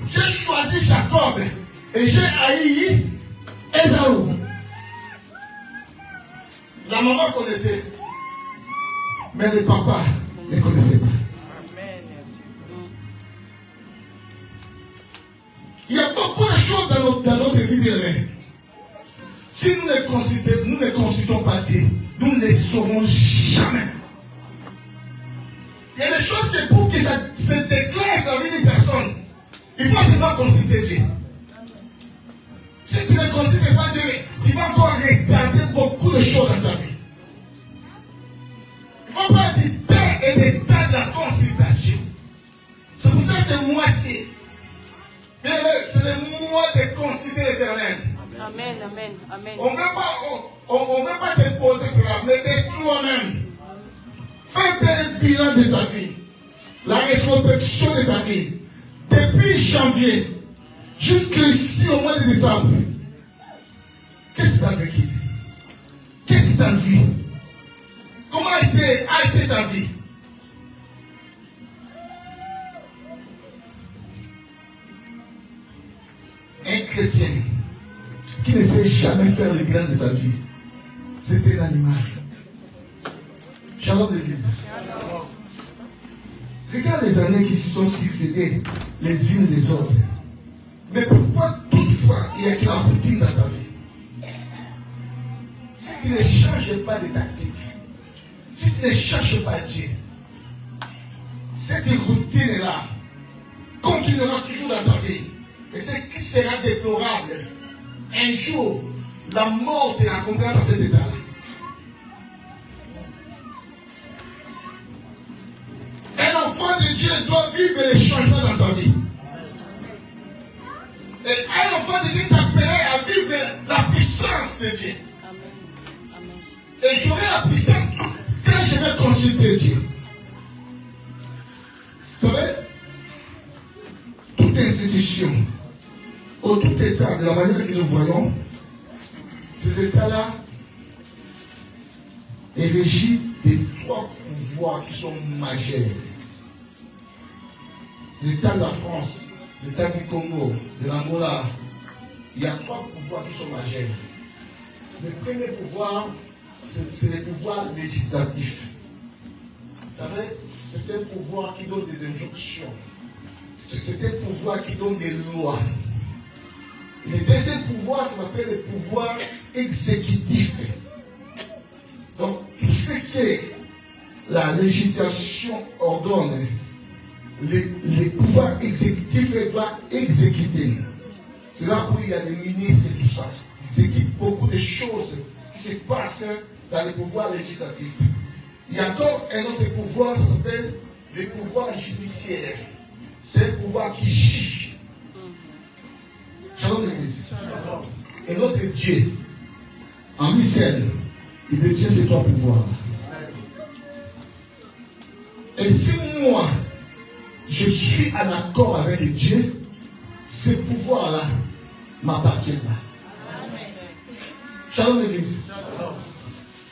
j'ai choisi Jacob et j'ai haï Ésaü. La maman connaissait, mais le papa ne connaissait pas. Il y a beaucoup de choses dans notre vie bien. Si nous ne consultons pas Dieu, nous ne les saurons jamais. Il y a des choses que pour que ça se déclare dans la vie d'une personne, il faut seulement consulter Dieu. Si tu ne consultes pas Dieu, tu vas encore retarder beaucoup de choses dans ta vie. Il ne faut pas du temps et des temps de la consultation. C'est pour ça que c'est moi-ci. C'est le mois de consulter l'Éternel. Amen, amen, amen. On ne veut pas, On ne veut pas t'imposer cela, mais de toi-même. Fais un peu un bilan de ta vie. La rétrospection de ta vie. Depuis janvier jusqu'ici au mois de décembre. Qu'est-ce que tu as vécu? Qu'est-ce que tu as vu? Comment a été ta vie? Un chrétien qui ne sait jamais faire le bilan de sa vie, c'est un animal. Shalom d'église. Regarde les années qui se sont succédées les unes les autres. Mais pourquoi toutefois il y a que la routine dans ta vie? Si tu ne changes pas de tactique, si tu ne cherches pas Dieu, cette routine-là continuera toujours dans ta vie. Et ce qui sera déplorable, un jour, la mort te racontera dans cet état-là. Un enfant de Dieu doit vivre les changements dans sa vie. Et un enfant de Dieu est appelé à vivre la puissance de Dieu. Et j'aurai la puissance quand je vais consulter Dieu. Vous savez, toute institution, ou tout état, de la manière que nous voyons, ces états-là est régi des trois pouvoirs qui sont majeurs. L'état de la France, l'état du Congo, de l'Angola, il y a trois pouvoirs qui sont majeurs. Le premier pouvoir, c'est le pouvoir législatif. Vous savez, c'est un pouvoir qui donne des injonctions. C'est un pouvoir qui donne des lois. Le deuxième pouvoir, ça s'appelle le pouvoir exécutif. Donc, tout ce que la législation ordonne, les pouvoirs exécutifs doivent exécuter. C'est là où il y a des ministres et tout ça. Ils exécutent beaucoup de choses qui se passent dans les pouvoirs législatifs. Il y a donc un autre pouvoir, ça s'appelle le pouvoir judiciaire. C'est un pouvoir qui juge. Shalom l'église. Et notre Dieu, en Michel, il détient ces trois pouvoirs. Et si moi, je suis en accord avec Dieu, ces pouvoirs-là m'appartiennent pas. Shalom l'église.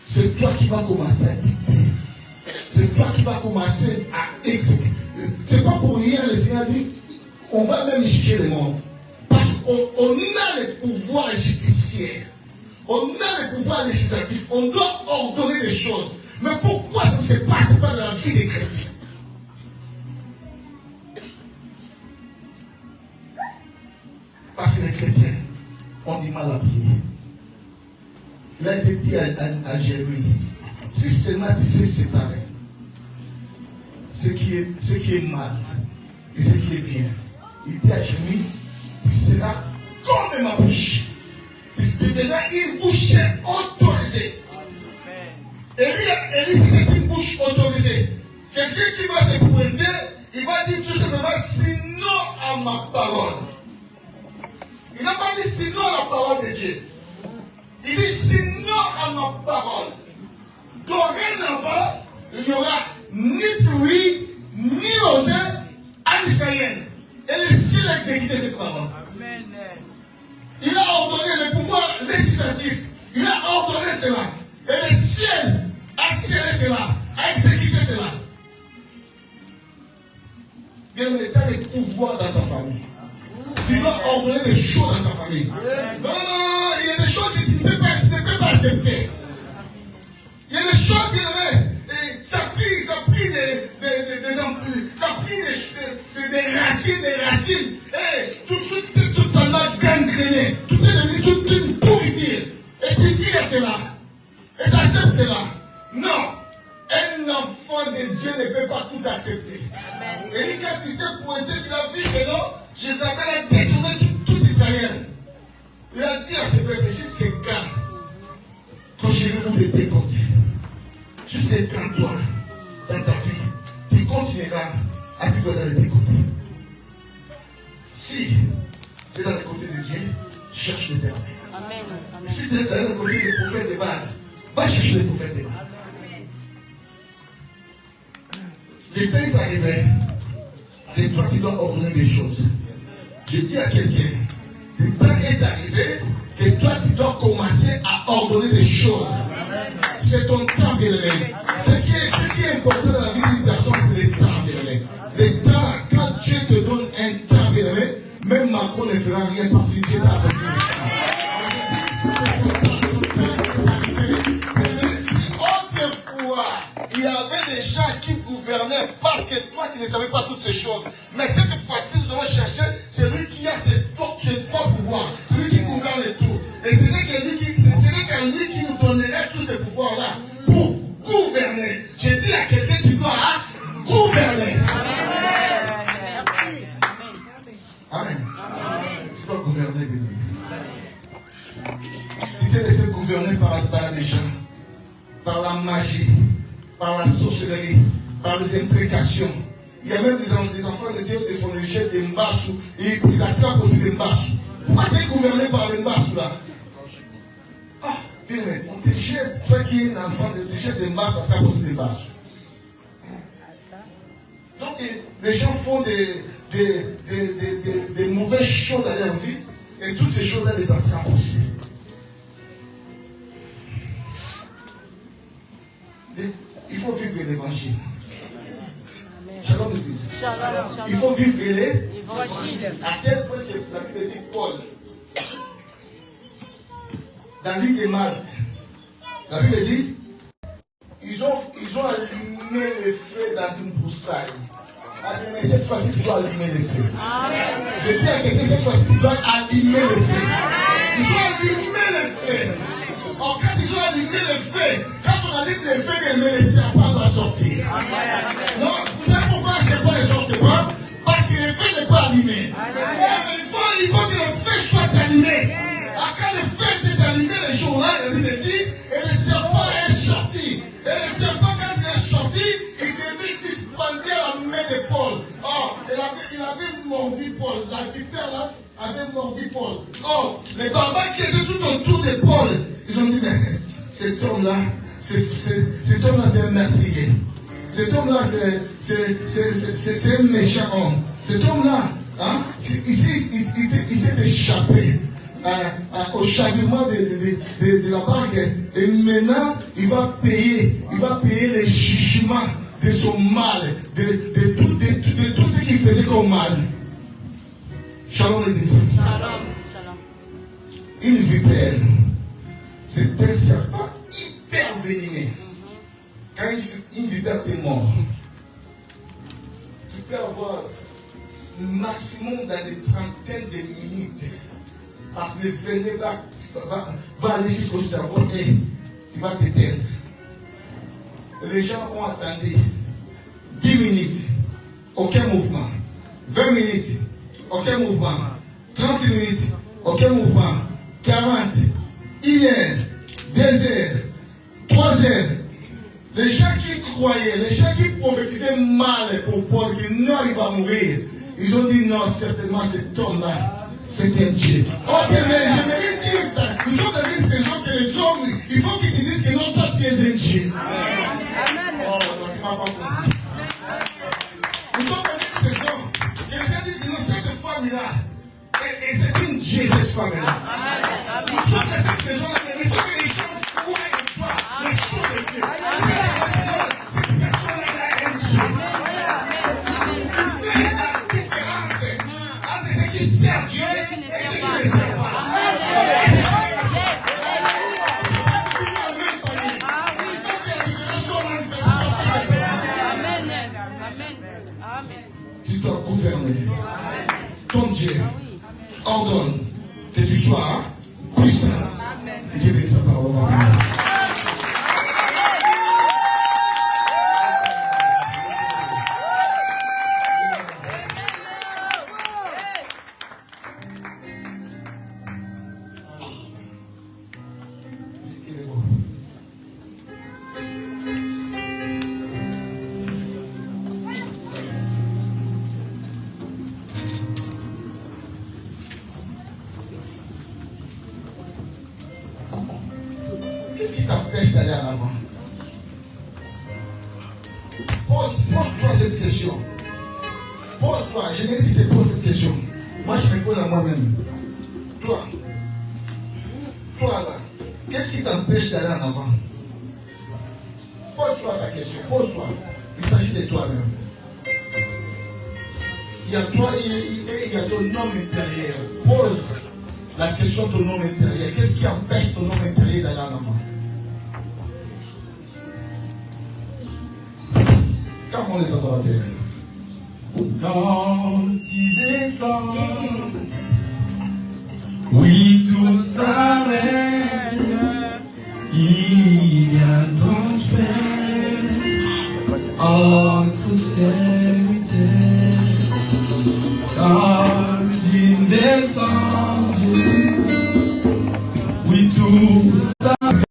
C'est toi qui vas commencer à dicter. C'est toi qui vas commencer à exécuter. C'est pas pour rien, le Seigneur dit, on va même juger le monde. Parce qu'on a le pouvoir judiciaire. On a le pouvoir législatif. On doit ordonner des choses. Mais pourquoi ça ne se passe pas dans la vie des chrétiens? Parce que les chrétiens ont du mal à prier. Il a été dit à Jérémie, si seulement tu sais séparer ce qui est mal et ce qui est bien, il dit à Jérémie, tu seras comme ma bouche. Tu deviendras une bouche autorisée. Élie, c'était une bouche autorisée. Quelqu'un qui va se pointer, il va dire tout simplement sinon à ma parole. Il n'a pas dit sinon à la parole de Dieu. Il dit sinon à ma parole. Dorénavant, il n'y aura ni pluie, ni rosée en Israël. Et le ciel a exécuté cette parole. Amen. Il a ordonné le pouvoir législatif. Il a ordonné cela. Et le ciel a scellé cela, a exécuté cela. Bien, il y a des pouvoirs dans ta famille. Tu dois ordonner des choses dans ta famille. Non, il y a des choses que tu ne peux pas accepter. Il y a des choses, bien aimées, ça plie des racines. Tout en a gangréné. Tout est devenu toute une pourriture. Et tu dis à cela. Et tu acceptes cela. Non. Un enfant de Dieu ne peut pas tout accepter. Et quand il s'est pointé de la vie que non, Jézabel a détourné tout Israël. Il a dit à ce peuple, jusqu'à quand ton chéri vous de décompter. Jusqu'à quand toi, dans ta vie, tu continueras à vivre dans les deux côtés. Si tu es dans les côtés de Dieu, cherche l'éternel. Amen. Amen. Si tu es dans le côté des prophètes de Baal, va chercher les prophètes de Baal. Le temps est arrivé. Et toi, tu dois ordonner des choses. Je dis à quelqu'un, le temps est arrivé que toi, tu dois commencer à ordonner des choses. C'est ton temps, bien-aimé. Ce qui est important dans la vie d'une personne, c'est le temps, bien-aimé. Le temps, quand Dieu te donne un temps, bien-aimé, même Macron ne fera rien parce que Dieu t'a donné le temps. Si autrefois, il y avait des gens qui gouvernaient parce que toi, tu ne savais pas toutes ces choses. Mais cette fois-ci, nous allons chercher celui qui a ses trois pouvoirs, celui qui gouverne tout. Et ce n'est qu'à lui qui nous donnerait tous ces pouvoirs-là pour gouverner. J'ai dit à quelqu'un qui doit gouverner. Amen. Tu dois gouverner, béni. Tu t'es laissé gouverner par les gens, par la magie, par la sorcellerie, par les imprécations. Il y a même des enfants de Dieu qui font les jets des mbassous et ils attrapent aussi des mbassous. Pourquoi tu es gouverné par les mbassous là? Ah, bien, on te jette, toi qui es un enfant, tu te jettes des mbassous, attrapes aussi des mbassous. Donc les gens font des mauvaises choses dans leur vie et toutes ces choses-là les attrapent aussi. Il faut vivre l'évangile. Shalom l'église. Il faut vivre l'évangile. À tel point que la Bible dit Paul, dans l'île de Malte, la Bible dit ils ont allumé le feu dans une broussaille. Mais cette fois-ci, tu dois allumer le feu. Je dis à quelqu'un, cette fois-ci, tu dois allumer le feu. Ils ont allumé le feu. Quand ils ont allumé le feu, quand on allume le feu, le serpent doit sortir. Non, vous savez pourquoi le serpent ne sort pas? Parce que le feu n'est pas allumé. Il faut que le feu soit allumé. Quand le feu est allumé, le jour-là, la Bible dit, et le serpent est sorti. Et le serpent, quand il est sorti, il s'est mis suspendu à la main de Paul. Oh, il avait mordu Paul. La vipère là avait mordu Paul. Oh, les barbares qui étaient tout autour de Paul, ils ont dit, mais cet homme-là, cet homme-là, c'est un meurtrier. Cet homme-là, c'est un méchant homme. Cet homme-là, hein, il s'est échappé au châtiment de la barque. Et maintenant, il va payer les jugements de son mal, de tout ce qu'il faisait comme mal. Shalom l'église. Shalom. Une vipère, c'est un serpent hyper venimeux. Quand une vipère est morte, tu peux avoir un maximum dans des trentaines de minutes. Parce que le venin va aller jusqu'au cerveau et tu vas t'éteindre. Les gens ont attendu 10 minutes, aucun mouvement. 20 minutes, aucun mouvement. 30 minutes, aucun mouvement. 40, 1 heure, 2 heures, 3 heures. Les gens qui croyaient, les gens qui prophétisaient mal pour Paul, que non, il va mourir, ils ont dit non, certainement cet homme-là. C'est un Dieu. Oh bien, mais je vais dire, nous sommes dans une saison que les hommes, il faut qu'ils te disent que non, toi tu es un Dieu. Amen. Oh, tu m'as pas compris. Nous sommes dans une saison que les gens disent que non, cette femme-là, et c'est une Dieu, cette femme-là. Nous sommes dans cette saison-là, il faut que les gens croient en toi, les choses de Dieu. Cette personne-là, elle a un Dieu. Il fait la différence entre ceux qui servent Dieu. Tu dois gouverner. Ton Dieu ordonne que tu sois puissant, que t'empêche d'aller en avant? Pose-toi cette question. Pose-toi, je n'ai dit que te pose cette question. Moi, je me pose à moi-même. Toi là, qu'est-ce qui t'empêche d'aller en avant? Pose-toi ta question, pose-toi. Il s'agit de toi-même. Il y a toi et il y a ton homme intérieur. Pose la question de ton homme intérieur. Qu'est-ce qui empêche ton homme intérieur d'aller en avant? Comment les adorateurs? Quand tu descends, oui, tout s'arrête. Il y a un transfert entre serviteurs. Quand tu descends, oui, tout s'arrête.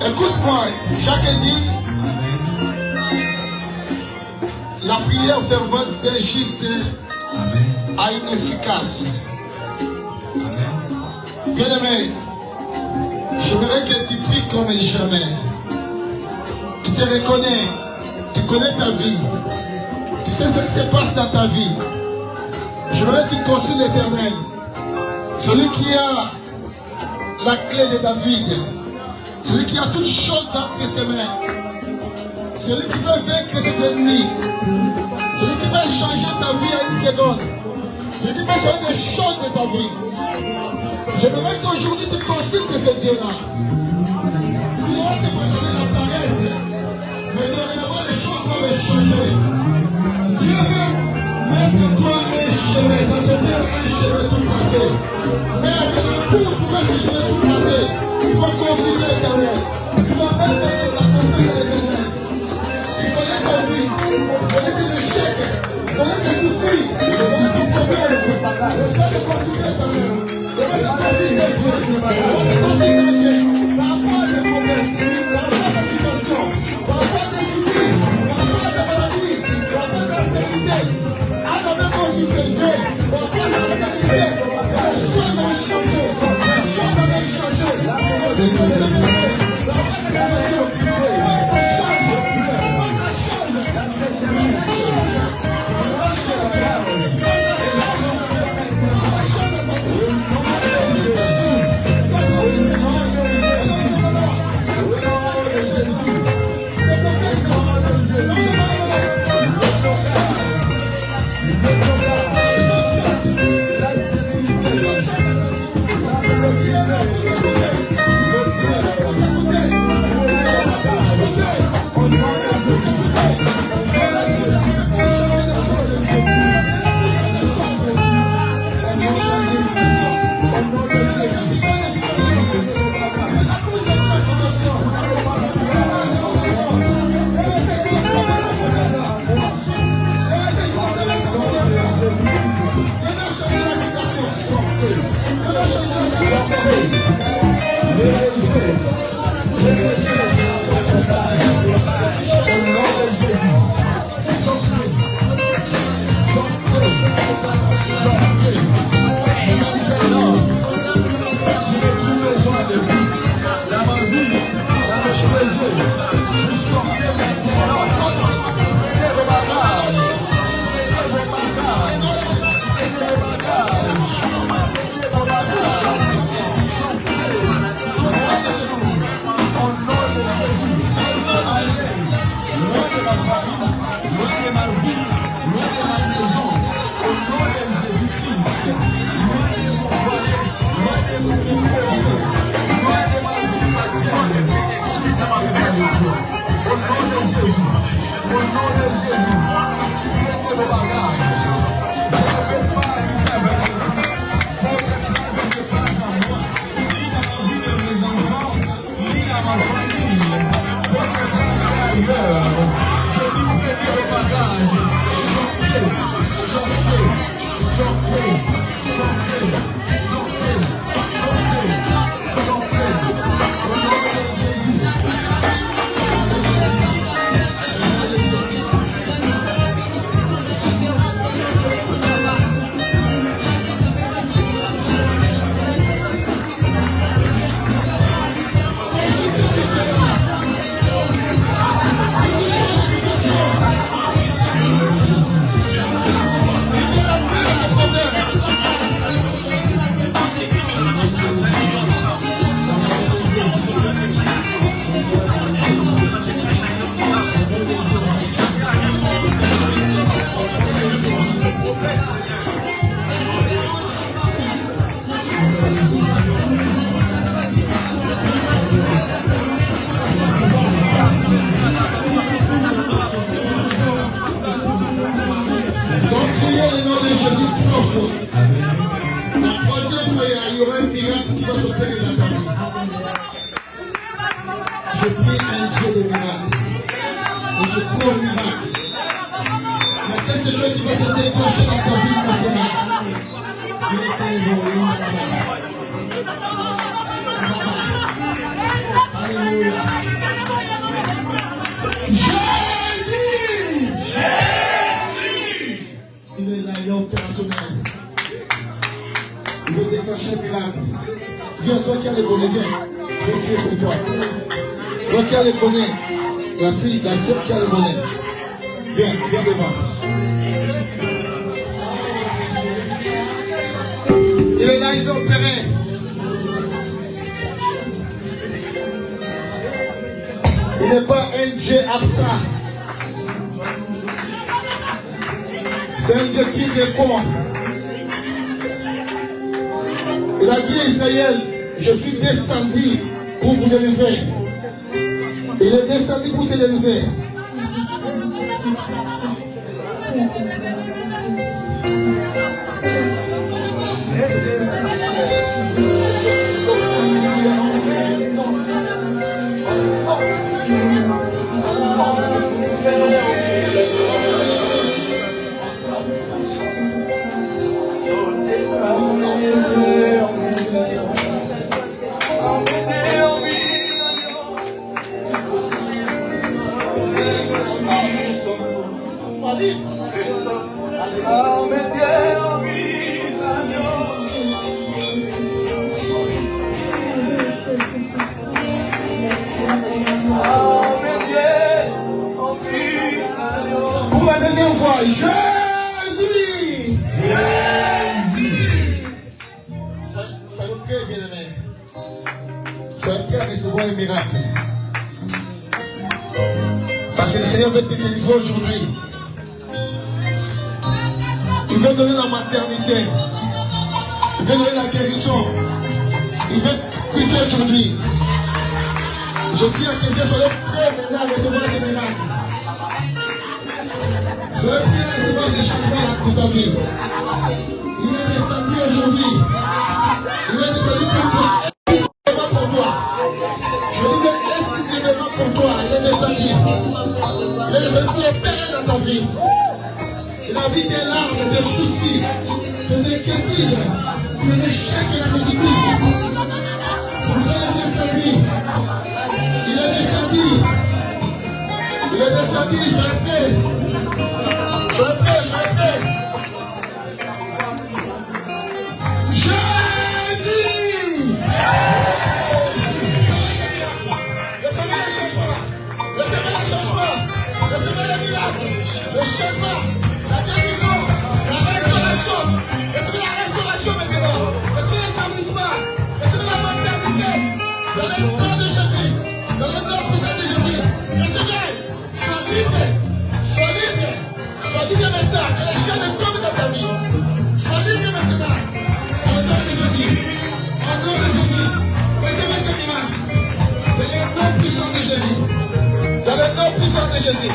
Écoute-moi, Jacques dit, la prière fervente d'un juste a une efficace. Bien-aimé, j'aimerais que tu pries comme jamais. Tu te reconnais, tu connais ta vie, tu sais ce qui se passe dans ta vie. J'aimerais que tu consignes l'Éternel, celui qui a la clé de David, celui qui a toutes choses dans ses mains, celui qui peut vaincre tes ennemis, celui qui peut changer ta vie à une seconde, celui qui peut changer des choses de ta vie. J'aimerais qu'aujourd'hui tu consultes ce Dieu-là. Sinon, tu vas donner la paresse. Mais dorénavant, les choses doivent changer. Dieu veut mettre toi un chemin, dans te dire un chemin tout tracé. Mais pour pouvoir ce chemin tout tracé, il faut consulter l'Éternel. Il faut mettre la confiance à l'Éternel. Il connaît ta vie, il connaît tes échecs, il connaît tes soucis, il connaît tes problèmes. Il faut te consulter l'Éternel. Il faut te consulter Dieu. Il faut te consulter Dieu. Par rapport à tes problèmes, par rapport à ta situation, par rapport à tes soucis, par rapport à ta maladie, par rapport à ta stabilité. Alors de consulter Dieu, par rapport à ta stabilité, les choses vont changer. Les choses vont changer. C'est comme ça que c'est. Par rapport à ta situation, il faut que ça change. Viens, toi qui as les bonnets, viens. Je vais prier pour toi. Toi qui as les bonnets, la fille, la sœur qui a les bonnets. Viens, viens devant. Il est là, il doit opérer. Il n'est pas un Dieu absent. C'est un Dieu qui répond. Il a dit à Israël, je suis descendu pour vous délivrer. Il est descendu pour te délivrer. Pour la deuxième fois, Jésus! Soyez prêts, bien-aimés. Soyez prêts à recevoir les miracles. Parce que le Seigneur veut te délivrer aujourd'hui. Il veut donner la maternité. Il veut donner la guérison. Il veut quitter aujourd'hui. Je dis à quelqu'un, soyez prêts maintenant à recevoir ces miracles. Soyez prêts à recevoir ces changements de ta vie. Il est descendu aujourd'hui. Il est descendu pour toi. Il n'est pas pour toi. Je dis, mais est-ce qu'il n'est pas pour toi? Il est descendu. Il est descendu pour opérer dans ta vie. Il a vu tes larmes, tes soucis, tes inquiétudes, tes échecs et la difficulté. C'est pour ça qu'il est descendu. Il est descendu. Il est descendu. Soyez prêts. Soyez prêts, soyez prêts. Jésus! Recevez le changement. Recevez le changement. Recevez le miracle. Le changement. La guérison. La restauration. Recevez la restauration maintenant. Recevez l'établissement. Recevez la maternité. Dans le nom de Jésus. Dans le nom puissant de Jésus. Recevez. Sois libre. Sois libre. Sois libre maintenant. Que les chaînes tombent dans ta vie. Sois libre maintenant. Au nom de Jésus. Au nom de Jésus. Recevez ce miracle. Dans le nom puissant de Jésus. Dans le nom puissant de Jésus.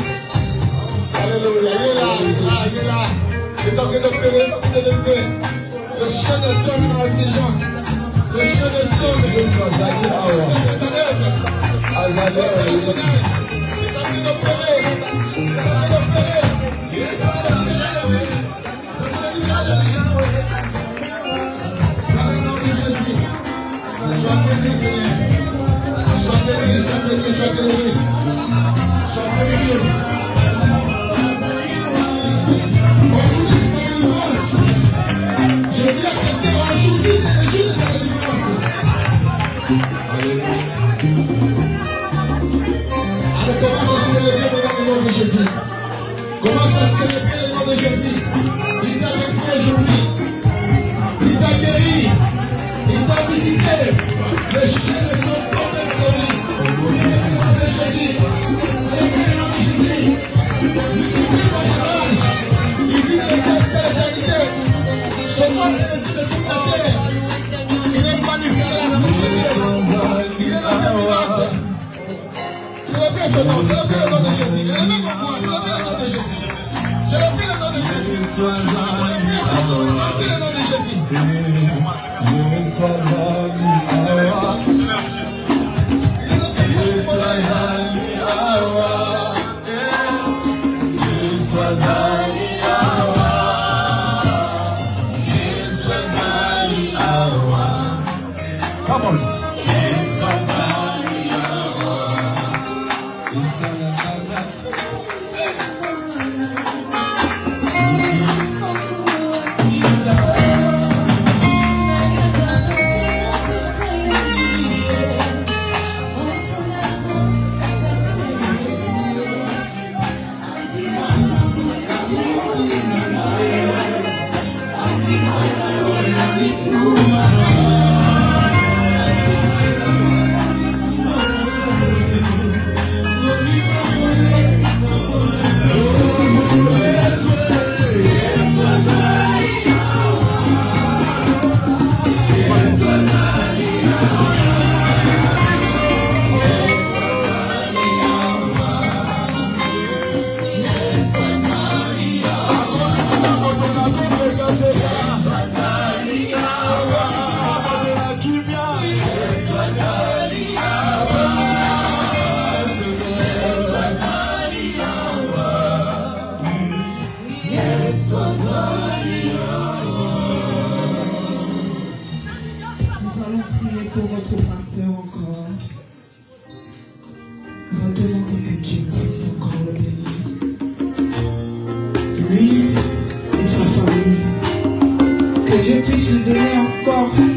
Alléluia. Il est là. Il est là. Il est là. Il est en train de pleurer. Il est en train de lever. Le chien de tombe dans la vie des gens. Le chien de tombe. Le Seigneur est en œuvre. Il est en train de pleurer. Il est en train de pleurer. Il est en train de pleurer. Il est en train de libérer la vie. Il est en train de libérer la vie. Dans le nom de Jésus. Sois béni, Seigneur. Sois béni, sois béni, sois béni. Sois béni. Aujourd'hui, c'est la délivrance. Je dis à quelqu'un, aujourd'hui, c'est le jour de la délivrance. Alors, commence à célébrer le nom de Jésus. Commence à célébrer le nom de Jésus. Il t'a délivré aujourd'hui. Il t'a guéri. Il t'a visité. Les chaînes sont tombées dans ta vie. Célébrer le nom de Jésus. Célébrer le nom de Jésus. Il vit dans l'âge. Il vit dans l'éternité. Son nom est le Dieu de toute la terre. Il est magnifique à la sainteté. Il est l'homme des miracles. Célébrez ce nom. Célébrez le nom de Jésus. Célébrez le nom de Jésus. Célébrez le nom de Jésus. Célébrez ce nom. Chantez le nom de Jésus. Come on. Que Dieu puisse lui donner encore